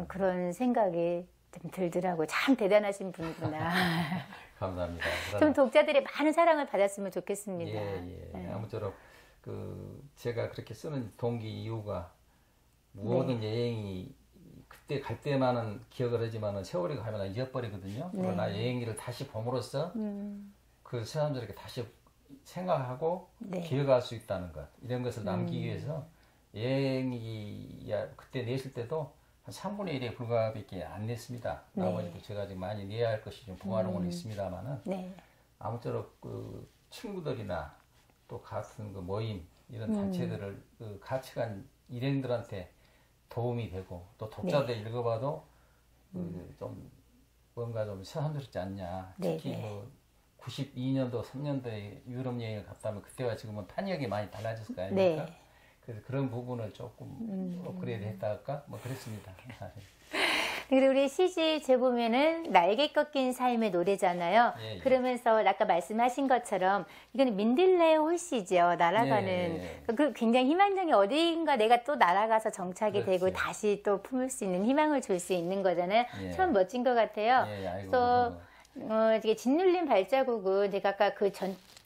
그런 생각이 좀 들더라고요. 참 대단하신 분이구나. 감사합니다. 좀 독자들의 많은 사랑을 받았으면 좋겠습니다. 예. 네. 아무쪼록 그 제가 그렇게 쓰는 동기 이유가 모든 여행이 그때 갈 때만은 기억을 하지만은 세월이 가면 잊어버리거든요. 네. 그러나 여행기를 다시 봄으로써 그 사람들에게 다시 생각하고 네. 기억할 수 있다는 것 이런 것을 남기기 위해서 여행기 그때 냈을 때도 한 3분의 1에 불과밖에 안 냈습니다. 네. 나머지도 제가 지금 많이 내야 할 것이 좀 보관하고는 있습니다만은 네. 아무쪼록 그 친구들이나 또 같은 그 모임 이런 단체들을 그 같이 간 일행들한테 도움이 되고 또 독자들 읽어봐도 좀 뭔가 좀 새삼스럽지 않냐. 네, 특히 네. 뭐 92년도 3년도에 유럽 여행을 갔다면 그때와 지금은 판역이 많이 달라졌을 거 아닙니까? 네. 그래서 그런 부분을 조금 업그레이드 했달까 뭐 그랬습니다. 그리고 우리 시집 제보면은 날개 꺾인 삶의 노래잖아요. 예, 예. 그러면서 아까 말씀하신 것처럼 이거는 민들레 홀씨죠. 날아가는 예. 그 굉장히 희망적인 어디인가 내가 또 날아가서 정착이 그렇지. 되고 다시 또 품을 수 있는 희망을 줄 수 있는 거잖아요. 예. 참 멋진 것 같아요. 예, 아이고, 그래서 이게 짓눌린 발자국은 제가 아까 그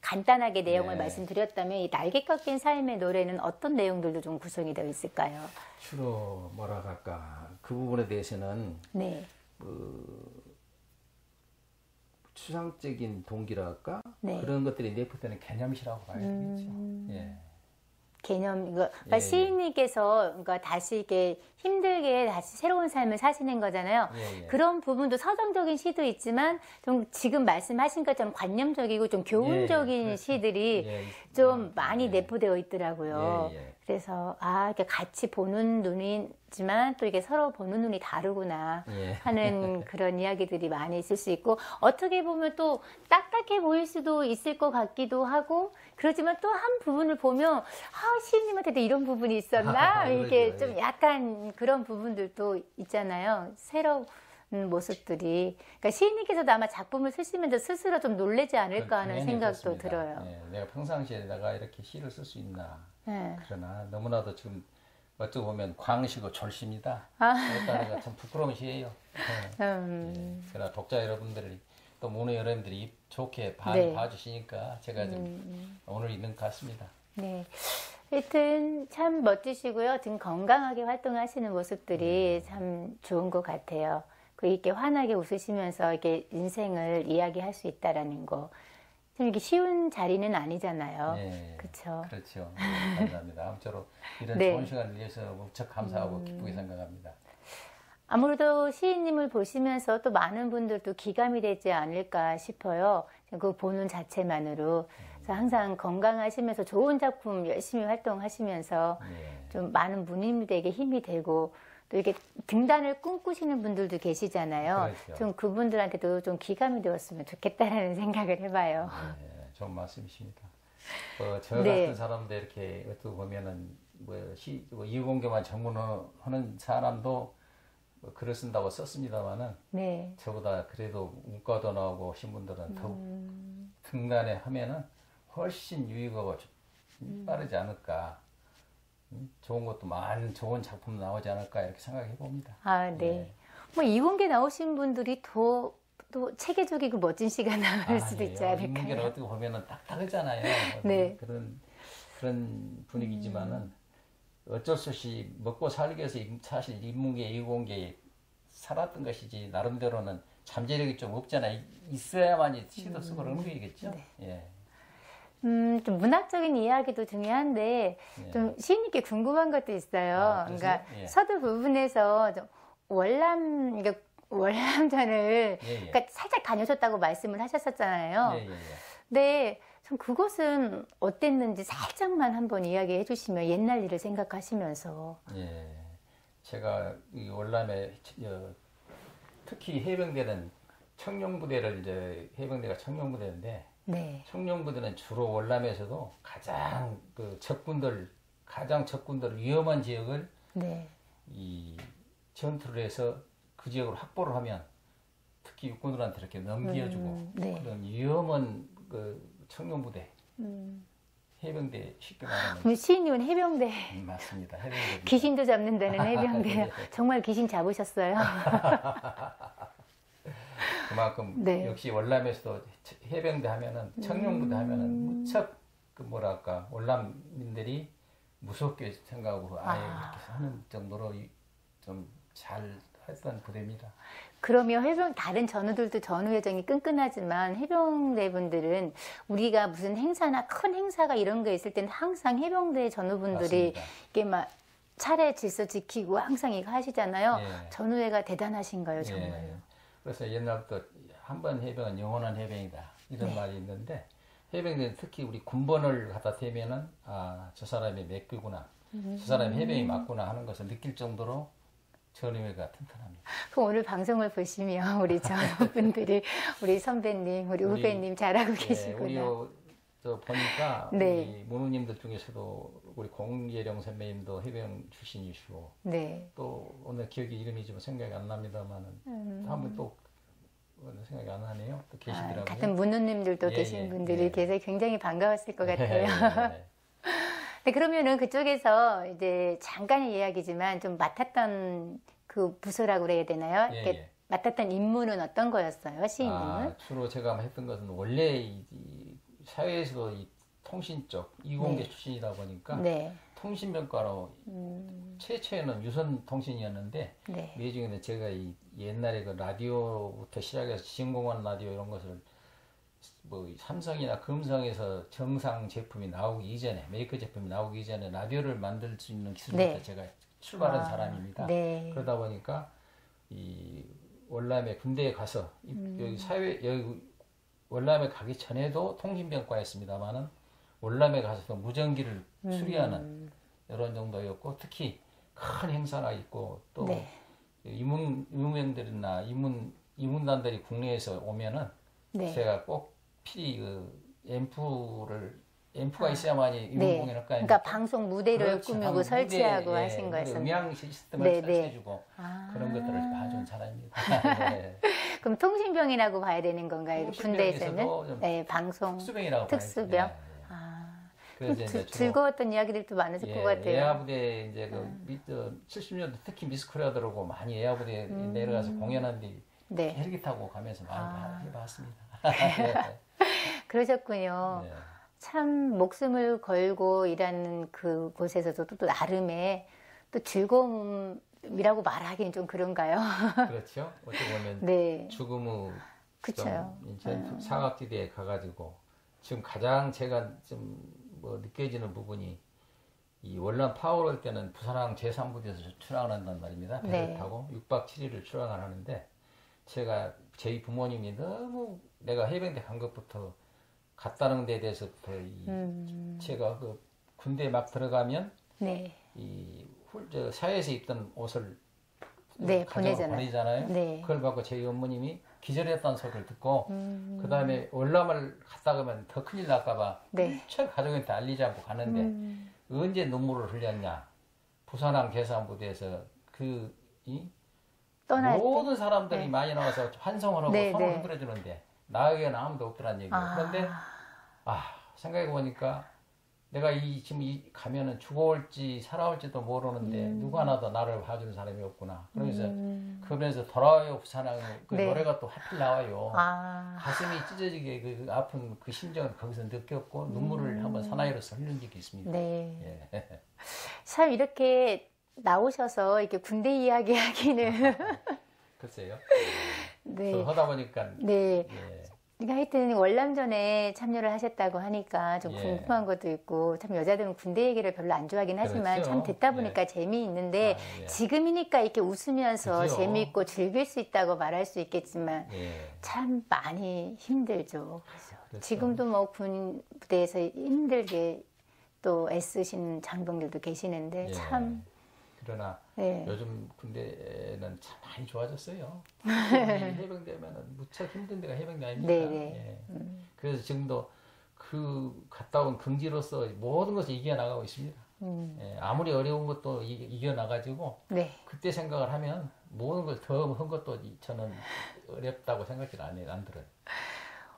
간단하게 내용을 예. 말씀드렸다면 이 날개 꺾인 삶의 노래는 어떤 내용들도 좀 구성이 되어 있을까요? 주로 뭐라 할까 그 부분에 대해서는 네. 추상적인 동기랄까 네. 그런 것들이 내포되는 개념이라고 봐야 되겠죠. 예. 개념 이거 그러니까 예, 예. 시인님께서 그러니까 다시 이렇게 힘들게 다시 새로운 삶을 사시는 거잖아요. 예, 예. 그런 부분도 서정적인 시도 있지만 좀 지금 말씀하신 것처럼 관념적이고 좀 교훈적인 그렇죠. 시들이 예, 좀 많이 예. 내포되어 있더라고요. 예, 예. 그래서 이렇게 같이 보는 눈이지만 또 이게 서로 보는 눈이 다르구나 예. 하는 그런 이야기들이 많이 있을 수 있고 어떻게 보면 또 딱딱해 보일 수도 있을 것 같기도 하고 그렇지만 또 한 부분을 보면 시인님한테도 이런 부분이 있었나 이렇게 그러죠. 좀 약간 그런 부분들도 있잖아요. 새로운 모습들이. 그러니까 시인님께서도 아마 작품을 쓰시면서 스스로 좀 놀라지 않을까 하는 당연히 생각도 그렇습니다. 들어요. 예, 내가 평상시에 내가 이렇게 시를 쓸 수 있나. 네. 그러나 너무나도 지금 어떻게 보면 광시고 졸십니다. 아. 그러니까 참 부끄러운 시예요. 예. 그러나 독자 여러분들이 또 문화 여러분들이 좋게 네. 봐주시니까 제가 좀 오늘 있는 것 같습니다. 네. 하여튼 참 멋지시고요. 지금 건강하게 활동하시는 모습들이 참 좋은 것 같아요. 그 이렇게 환하게 웃으시면서 이렇게 인생을 이야기할 수 있다라는 거. 참 이게 쉬운 자리는 아니잖아요. 네. 그렇죠. 그렇죠. 네, 감사합니다. 아무쪼록 이런 네. 좋은 시간을 위해서 무척 감사하고 기쁘게 생각합니다. 아무래도 시인님을 보시면서 또 많은 분들도 기감이 되지 않을까 싶어요. 그 보는 자체만으로. 그래서 항상 건강하시면서 좋은 작품 열심히 활동하시면서 네. 좀 많은 문인들에게 힘이 되고 또 이렇게 등단을 꿈꾸시는 분들도 계시잖아요. 그렇죠. 좀 그분들한테도 좀 기감이 되었으면 좋겠다라는 생각을 해봐요. 네, 좋은 말씀이십니다. 저 네. 같은 사람도 이렇게 어떻게 보면은 이공계만 전문하는 사람도 글을 쓴다고 썼습니다만은 네. 저보다 그래도 문과도 나오고 신분들은 더욱 등단에 하면은 훨씬 유익하고 빠르지 않을까. 좋은 것도 많은 좋은 작품 나오지 않을까 이렇게 생각해 봅니다. 네. 뭐 이공계 나오신 분들이 더 또 체계적이고 멋진 시가 나올 수도 있지 아니에요. 인문계는 않을까요? 어떻게 보면은 딱딱하잖아요. 네. 그런 분위기지만은 어쩔 수 없이 먹고 살기 위해서 사실 인문계, 이공계에 살았던 것이지 나름대로는 잠재력이 좀 없잖아요. 있어야만이 시도 쓰고 그런 거겠죠. 네. 예. 좀 문학적인 이야기도 중요한데 예. 좀 시인님께 궁금한 것도 있어요. 그러세요? 그러니까 예. 서두 부분에서 좀 그러니까 월남전을 예, 예. 그러니까 살짝 다녀오셨다고 말씀을 하셨었잖아요. 예, 예, 예. 근데 좀 그곳은 어땠는지 살짝만 한번 이야기해 주시면 옛날 일을 생각하시면서. 예. 제가 이 월남에 특히 해병대는 청룡부대를 이제 해병대가 청룡부대인데 네. 청룡부대는 주로 월남에서도 가장 적군들 위험한 지역을 네. 이 전투를 해서 그 지역을 확보를 하면 특히 육군들한테 이렇게 넘겨주고 네. 그런 위험한 그 청룡부대 음. 해병대 쉽게 말하면 그럼 시인님은 해병대 맞습니다. 해병대 귀신도 잡는다는 해병대 네. 정말 귀신 잡으셨어요? 그만큼 네. 역시 월남에서도 해병대 하면은 청룡부대 하면은 무척 그 뭐랄까 월남민들이 무섭게 생각하고 아예 이렇게 하는 정도로 좀 잘 했던 부대입니다. 그러면 다른 전우들도 전우 여정이 끈끈하지만 해병대 분들은 우리가 무슨 행사나 큰 행사가 이런 게 있을 때는 항상 해병대 전우분들이 맞습니다. 이게 막 차례 질서 지키고 항상 이거 하시잖아요. 예. 전우회가 대단하신가요, 정말? 예. 그래서 옛날부터 한 번 해병은 영원한 해병이다 이런 네. 말이 있는데 해병대는 특히 우리 군번을 갖다 대면은 저 사람이 맥귀구나 저 사람이 해병이 맞구나 하는 것을 느낄 정도로 전우회가 튼튼합니다. 그럼 오늘 방송을 보시면 우리 전우분들이 우리 선배님, 우리 후배님 잘하고 우리 계시구나. 저 보니까 네. 우리 문우님들 중에서도 우리 공예령 선배님도 해병 출신이시고 네. 또 오늘 기억이 이름이 좀 생각이 안 납니다만은 한번 또 오늘 생각이 안 나네요. 또 계시더라고요. 같은 문우님들도 예, 계신 예, 분들이 예. 계세요. 굉장히 반가웠을 것 같아요. 네. 네, 그러면은 그쪽에서 이제 잠깐의 이야기지만 좀 맡았던 그 부서라고 그래야 되나요? 예, 이렇게 예. 맡았던 임무는 어떤 거였어요, 시인님은? 주로 제가 했던 것은 원래 이 사회에서도 이 통신 쪽 이공계 네. 출신이다 보니까 네. 통신병과로 최초에는 유선 통신이었는데 네. 나중에는 제가 이 옛날에 그 라디오부터 시작해서 진공관 라디오 이런 것을 뭐 삼성이나 금성에서 정상 제품이 나오기 이전에 메이커 제품이 나오기 이전에 라디오를 만들 수 있는 기술부터 네. 제가 출발한 사람입니다. 네. 그러다 보니까 이 월남에 군대에 가서 여기 여기 월남에 가기 전에도 통신병과였습니다만은 월남에 가서도 무전기를 수리하는 이런 정도였고 특히 큰 행사가 있고 또 네. 임무명들이나 임문단들이 국내에서 오면은 네. 제가 꼭 필히 앰프가 있어야만이 임무 네. 공연할 거 그러니까 아닙니까? 방송 무대를 그렇죠. 꾸미고 무대, 설치하고 예, 하신 거였어요. 음향 시스템을 네, 네. 설치해주고 아. 그런 것들을 봐준 사람입니다. 네. 그럼 통신병이라고 봐야 되는 건가요? 군대에서는? 통신병에서도 좀 네, 방송. 특수병이라고 특수병? 봐야죠. 예, 예. 아, 그래서 그럼 이제 주로 즐거웠던 이야기들도 많으실 것 같아요. 예하부대 이제 70년대 특히 미스 코리아들하고 많이 예하부대 내려가서 공연한 뒤 네. 헬기 타고 가면서 많이 해봤습니다. 그러셨군요. 네. 참 목숨을 걸고 일하는 그곳에서도 또 나름의 또 즐거움이라고 말하기는 좀 그런가요? 그렇죠. 어떻게 보면 네. 죽음의 그쵸. 사각지대에 가가지고 지금 가장 제가 좀 뭐 느껴지는 부분이 이 월남 파워럴 때는 부산항 제3부대에서 출항을 한단 말입니다. 배를 네. 타고 6박 7일을 출항을 하는데 제가 저희 부모님이 너무 내가 해병대 간 것부터 갔다는 데 대해서부터 제가 그 군대에 막 들어가면 네. 저 사회에서 입던 옷을 네, 가져가 보내잖아요. 버리잖아요. 네. 그걸 받고 저희 어머님이 기절했다는 소리를 듣고 그 다음에 월남을 갔다 가면 더 큰일 날까봐 네. 철 가족한테 알리지 않고 가는데 언제 눈물을 흘렸냐. 부산항 계산부대에서 떠날 모든 사람들이 네. 많이 나와서 환성을 하고 네, 손을 네. 흔들어 주는데 나에게는 아무도 없더란 얘기예요. 그런데 생각해 보니까 내가 지금 가면은 죽어올지 살아올지도 모르는데 누구 하나도 나를 봐주는 사람이 없구나. 그러면서 돌아와요 부산항 그 네. 노래가 또 하필 나와요. 아, 가슴이 찢어지게 그 아픈 그 심정을 거기서 느꼈고 눈물을 한번 사나이로서 흘린 적이 있습니다. 네. 예. 참 이렇게 나오셔서 이렇게 군대 이야기 하기는 글쎄요. 네. 또 하다 보니까 네. 예. 그러니까 하여튼 월남전에 참여를 하셨다고 하니까 좀 예. 궁금한 것도 있고 참 여자들은 군대 얘기를 별로 안 좋아하긴 하지만 그렇죠. 참 듣다 보니까 재미있는데 아, 예. 지금이니까 이렇게 웃으면서 그죠. 재미있고 즐길 수 있다고 말할 수 있겠지만 예. 참 많이 힘들죠. 그렇죠. 지금도 뭐 군 부대에서 힘들게 또 애쓰신 장병들도 계시는데 예. 참 그러나 네. 요즘 군대는 참 많이 좋아졌어요. 해병대면은 무척 힘든 데가 해병대 아닙니까? 네네. 예. 그래서 지금도 그 갔다 온 긍지로서 모든 것을 이겨나가고 있습니다. 예. 아무리 어려운 것도 이겨나가지고 네. 그때 생각을 하면 모든 걸 더 한 것도 저는 어렵다고 생각이 안 들어요.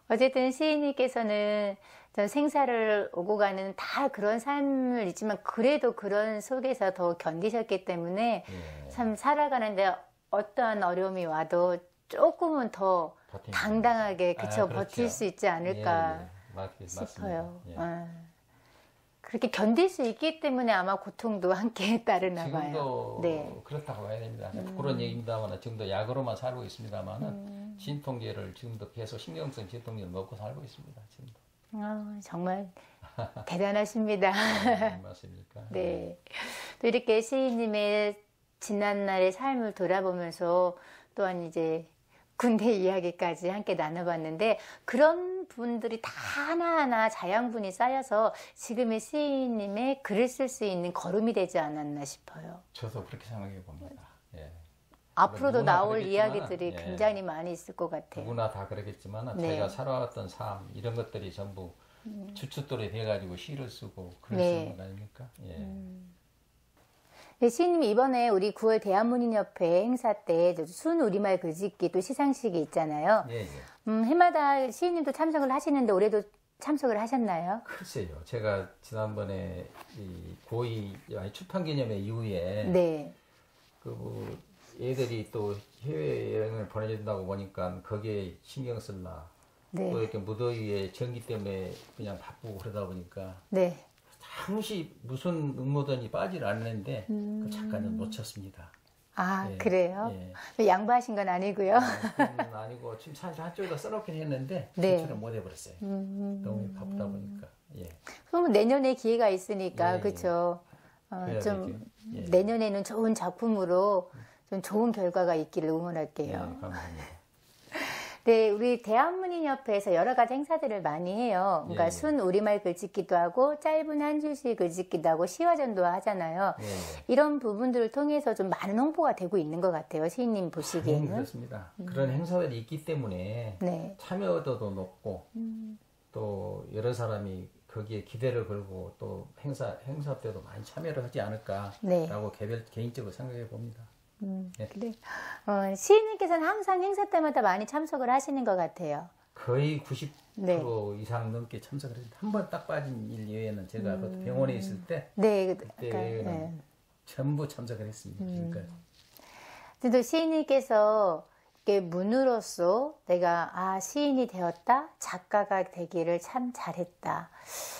어쨌든 시인님께서는 전 생사를 오고 가는 다 그런 삶을 있지만 그래도 그런 속에서 더 견디셨기 때문에 예. 참 살아가는데 어떠한 어려움이 와도 조금은 더 버티는 당당하게 거죠. 그쵸 아, 그렇죠. 버틸 수 있지 않을까 싶어요. 맞습니다. 예. 그렇게 견딜 수 있기 때문에 아마 고통도 함께 따르나 봐요. 지금도 네. 그렇다고 봐야 됩니다. 부끄러운 얘기입니다만 지금도 약으로만 살고 있습니다만은 진통제를 지금도 계속 신경성 진통제를 먹고 살고 있습니다. 지금도. 정말 대단하십니다. 맞습니까? 네. 또 이렇게 시인님의 지난날의 삶을 돌아보면서 또한 이제 군대 이야기까지 함께 나눠봤는데 그런 분들이 다 하나하나 자양분이 쌓여서 지금의 시인님의 글을 쓸 수 있는 걸음이 되지 않았나 싶어요. 저도 그렇게 생각해 봅니다. 예. 앞으로도 누구나 나올 그러겠지만은, 이야기들이 예. 굉장히 많이 있을 것 같아요. 누구나 다 그러겠지만 네. 제가 살아왔던 삶 이런 것들이 전부 주춧돌이 돼가지고 시를 쓰고 글을 네. 쓰는 거 아닙니까? 예. 네, 시인님이 이번에 우리 9월 대한문인협회 행사 때 순 우리말 글짓기 또 시상식이 있잖아요. 예, 예. 해마다 시인님도 참석을 하시는데 올해도 참석을 하셨나요? 글쎄요. 제가 지난번에 이 고2 출판기념회 이후에 네. 뭐 애들이 또 해외여행을 보내준다고 보니까 거기에 신경 쓸라. 네. 또 이렇게 무더위에 전기 때문에 그냥 바쁘고 그러다 보니까 네. 잠시 무슨 응모든지 빠지를 않는데 그 잠깐은 놓쳤습니다. 아, 예, 그래요? 예. 양보하신 건 아니고요. 그건 아니고 지금 사실 한쪽에다 써놓긴 했는데 네. 제출을 못 해버렸어요. 너무 바쁘다 보니까. 예. 그럼 내년에 기회가 있으니까 예, 그렇죠. 그래야 좀 되죠. 예. 내년에는 좋은 작품으로 좀 좋은 결과가 있기를 예, 응원할게요. 감사합니다. 네, 우리 대한문인협회에서 여러 가지 행사들을 많이 해요. 그러니까 예. 순 우리말 글짓기도 하고 짧은 한 줄씩 글짓기도 하고 시화전도 하잖아요. 예, 예. 이런 부분들을 통해서 좀 많은 홍보가 되고 있는 것 같아요. 시인님 보시기에는. 그렇습니다. 그런 행사들이 있기 때문에 네. 참여도도 높고 또 여러 사람이 거기에 기대를 걸고 또 행사 때도 많이 참여를 하지 않을까라고 네. 개인적으로 생각해 봅니다. 네. 그래. 시인님께서는 항상 행사 때마다 많이 참석을 하시는 것 같아요. 거의 90% 네. 이상 넘게 참석을 했는데 한 번 딱 빠진 일 이외에는 제가 그것도 병원에 있을 때 네, 그때는 네. 전부 참석을 했습니다. 지금까지. 근데 또 시인님께서 이게 문으로서 내가 시인이 되었다, 작가가 되기를 참 잘했다.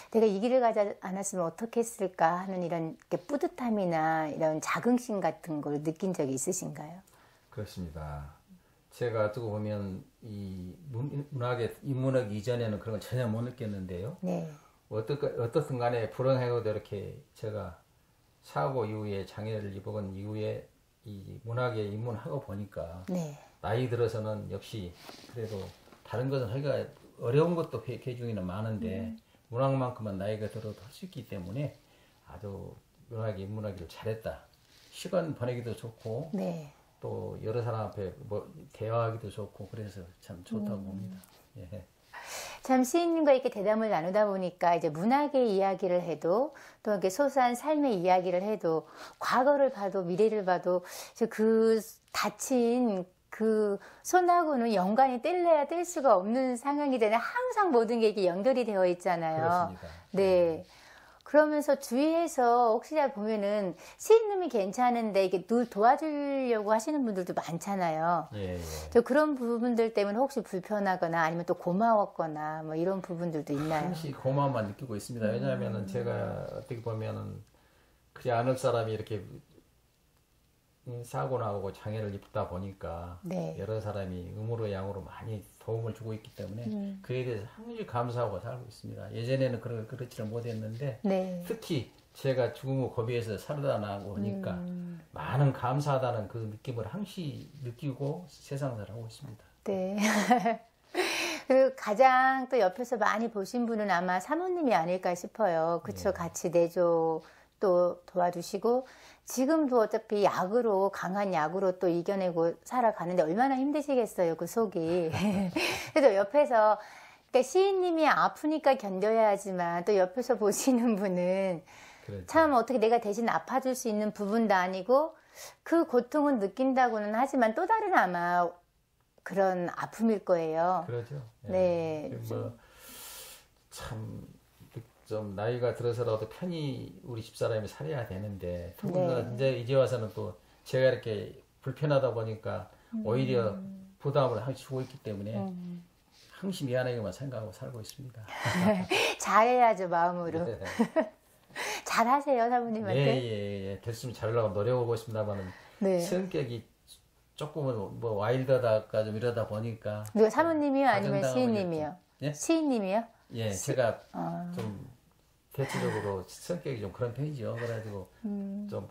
내가 이 길을 가지 않았으면 어떻게 했을까 하는 이런 이렇게 뿌듯함이나 이런 자긍심 같은 걸 느낀 적이 있으신가요? 그렇습니다. 제가 두고 보면 이 인문학 이전에는 그런 걸 전혀 못 느꼈는데요. 네. 어떻든 간에 불행하고도 이렇게 제가 사고 이후에 장애를 입은 이후에 이 문학에 입문하고 보니까 네. 나이 들어서는 역시 그래도 다른 것은 하기가 어려운 것도 개중에는 많은데 문학만큼은 나이가 들어도 할 수 있기 때문에 아주 문학에 입문하기를 잘했다. 시간 보내기도 좋고 네. 또 여러 사람 앞에 뭐 대화하기도 좋고 그래서 참 좋다고 봅니다. 예. 참 시인님과 이렇게 대담을 나누다 보니까 이제 문학의 이야기를 해도 또 이렇게 소소한 삶의 이야기를 해도 과거를 봐도 미래를 봐도 그 다친 그 손하고는 연관이 뗄래야 뗄 수가 없는 상황이잖아요. 항상 모든 게 이게 연결이 되어 있잖아요. 그렇습니다. 네. 그러면서 주위에서 혹시 잘 보면은 시인님이 괜찮은데 이게 늘 도와주려고 하시는 분들도 많잖아요. 예, 예. 저 그런 부분들 때문에 혹시 불편하거나 아니면 또 고마웠거나 뭐 이런 부분들도 있나요? 항시 고마움만 느끼고 있습니다. 왜냐하면은 제가 어떻게 보면은 그지 않을 사람이 이렇게 사고 나고 장애를 입다 보니까 네. 여러 사람이 음으로 양으로 많이 도움을 주고 있기 때문에 그에 대해서 항상 감사하고 살고 있습니다. 예전에는 그렇지는 못했는데 네. 특히 제가 죽음을 고비에서 살아나고 보니까 많은 감사하다는 그 느낌을 항시 느끼고 세상을 하고 있습니다. 네. 그리고 가장 또 옆에서 많이 보신 분은 아마 사모님이 아닐까 싶어요. 그쵸? 같이 내조 또 도와주시고 지금도 어차피 약으로 강한 약으로 또 이겨내고 살아가는데 얼마나 힘드시겠어요, 그 속이. 그래서 옆에서 그러니까 시인님이 아프니까 견뎌야 하지만 또 옆에서 보시는 분은 그렇죠. 참 어떻게 내가 대신 아파줄 수 있는 부분도 아니고 그 고통은 느낀다고는 하지만 또 다른 아마 그런 아픔일 거예요. 그러죠. 예. 네. 참 좀 나이가 들어서라도 편히 우리 집사람이 살아야 되는데 더군다나 이제 와서는 또 제가 이렇게 불편하다 보니까 오히려 부담을 항시 주고 있기 때문에 항시 미안하게만 생각하고 살고 있습니다. 잘해야죠, 마음으로. 네. 잘하세요, 사모님한테. 예. 됐으면 잘하려고 노력하고 있습니다만은 네. 성격이 조금은 뭐 와일드하다가 좀 이러다 보니까 누가 사모님이요, 아니면 가정당하고 시인님이요? 예? 시인님이요? 예, 제가 좀 대체적으로 성격이 좀 그런 편이죠. 그래가지고 좀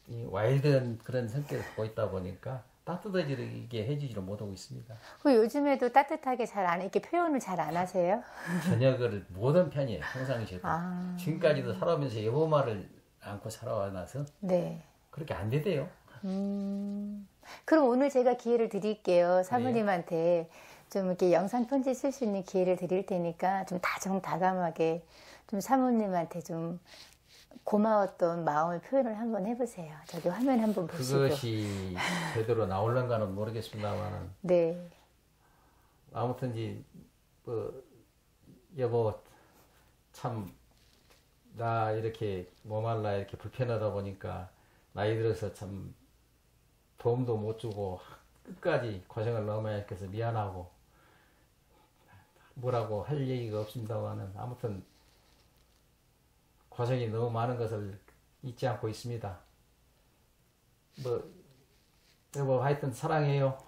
이 와일드한 그런 성격을 갖고 있다 보니까 따뜻하게 해주지를 못하고 있습니다. 그 요즘에도 따뜻하게 잘 안, 이렇게 표현을 잘 안 하세요? 저녁을 못한 편이에요. 평상시에도. 아. 지금까지도 살아오면서 여보 말을 않고 살아와놔서 네. 그렇게 안 되대요. 그럼 오늘 제가 기회를 드릴게요. 사모님한테 좀 이렇게 영상 편지 쓸 수 있는 기회를 드릴 테니까 좀 다정다감하게 좀 사모님한테 좀 고마웠던 마음을 표현을 한번 해보세요. 저기 화면 한번 보시고. 그것이 제대로 나올런가는 모르겠습니다만 네. 아무튼지 뭐 여보 참 나 이렇게 몸말라 이렇게 불편하다 보니까 나이 들어서 참 도움도 못 주고 끝까지 고생을 너무 많이 했어서 미안하고 뭐라고 할 얘기가 없습니다만은 아무튼 고생이 너무 많은 것을 잊지 않고 있습니다. 뭐 여보 하여튼 사랑해요.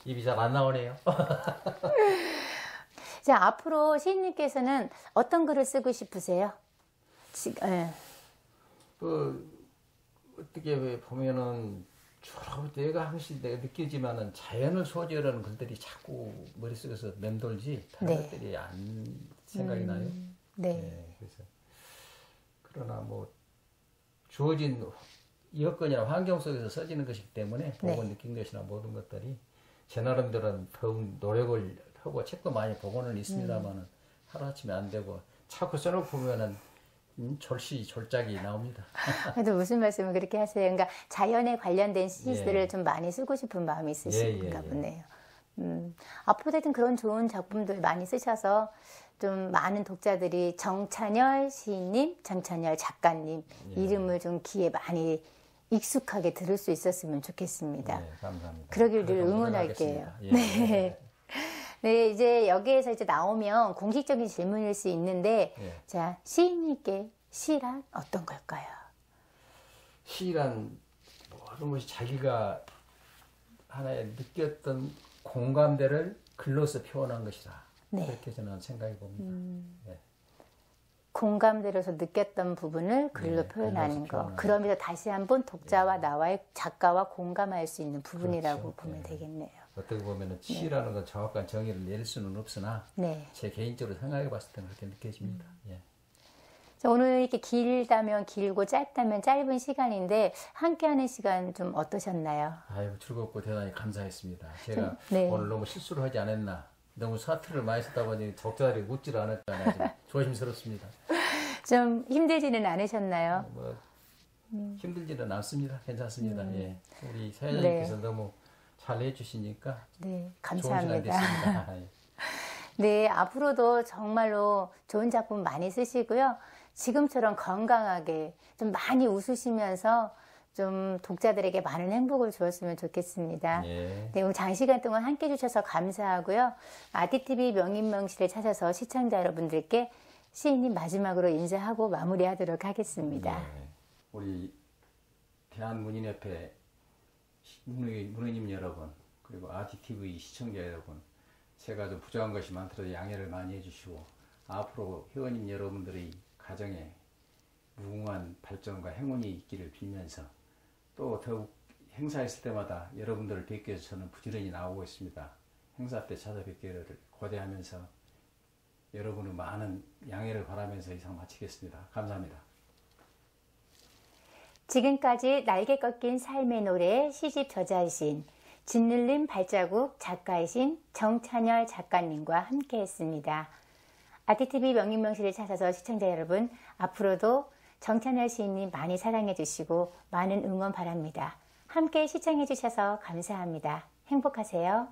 입이 잘 안 나오네요. 자, 앞으로 시인님께서는 어떤 글을 쓰고 싶으세요? 그 어떻게 보면은 주로 내가 항상 내가 느끼지만은 자연을 소재로 하는 글들이 자꾸 머릿속에서 맴돌지 다른 것들이 안 생각이 나요. 네. 네, 그래서 그러나 뭐 주어진 여건이나 환경 속에서 써지는 것이기 때문에 보고 느낀 것이나 모든 것들이 제 나름대로는 더욱 노력을 하고 책도 많이 보고는 있습니다만은 하루아침에 안 되고 자꾸 써놓고 보면은 졸작이 나옵니다. 그래도 무슨 말씀을 그렇게 하세요? 그러니까 자연에 관련된 시들을 좀 많이 쓰고 싶은 마음이 있으신가 보네요. 앞으로도 하여튼 그런 좋은 작품들 많이 쓰셔서 좀 많은 독자들이 정찬열 시인님, 정찬열 작가님 이름을 좀 귀에 많이 익숙하게 들을 수 있었으면 좋겠습니다. 네, 감사합니다. 그러길 늘 응원할게요. 네. 네, 이제 여기에서 이제 나오면 공식적인 질문일 수 있는데, 자, 시인님께 시란 어떤 걸까요? 시란 모든 것이 자기가 하나의 느꼈던 공감대를 글로서 표현한 것이다. 그렇게 저는 생각해 봅니다. 네. 공감대로서 느꼈던 부분을 글로 표현하는 거. 그러면서 다시 한번 독자와 나와의 작가와 공감할 수 있는 부분이라고 보면 되겠네요. 어떻게 보면 시라는 건 정확한 정의를 내릴 수는 없으나 제 개인적으로 생각해 봤을 때는 그렇게 느껴집니다. 자, 오늘 이렇게 길다면 길고 짧다면 짧은 시간인데 함께하는 시간 좀 어떠셨나요? 아유, 즐겁고 대단히 감사했습니다. 제가 오늘 너무 실수를 하지 않았나, 너무 사투를 많이 쓰다 보니 독자들이 웃지를 않을까 좀 조심스럽습니다. 좀 힘들지는 않으셨나요? 뭐 힘들지는 않습니다. 괜찮습니다. 우리 사회자님께서 너무 잘 해주시니까 네, 좋은 시간 감사합니다. 됐습니다. 네, 앞으로도 정말로 좋은 작품 많이 쓰시고요. 지금처럼 건강하게 좀 많이 웃으시면서 좀 독자들에게 많은 행복을 주었으면 좋겠습니다. 예. 네, 오늘 장시간 동안 함께 해주셔서 감사하고요. 아티TV 명인명시를 찾아서 시청자 여러분들께 시인님 마지막으로 인사하고 마무리하도록 하겠습니다. 예. 우리 대한문인협회 문의님 여러분, 그리고 아티TV 시청자 여러분, 제가 좀 부족한 것이 많더라도 양해를 많이 해주시고, 앞으로 회원님 여러분들의 가정에 무궁한 발전과 행운이 있기를 빌면서, 또 더욱 행사했을 때마다 여러분들을 뵙기 위해서 저는 부지런히 나오고 있습니다. 행사 때 찾아뵙기를 고대하면서 여러분의 많은 양해를 바라면서 이상 마치겠습니다. 감사합니다. 지금까지 날개 꺾인 삶의 노래 시집 저자이신 짓눌림 발자국 작가이신 정찬열 작가님과 함께했습니다. 아티TV 명인명시를 찾아서 시청자 여러분, 앞으로도 정찬열 시인님 많이 사랑해 주시고 많은 응원 바랍니다. 함께 시청해 주셔서 감사합니다. 행복하세요.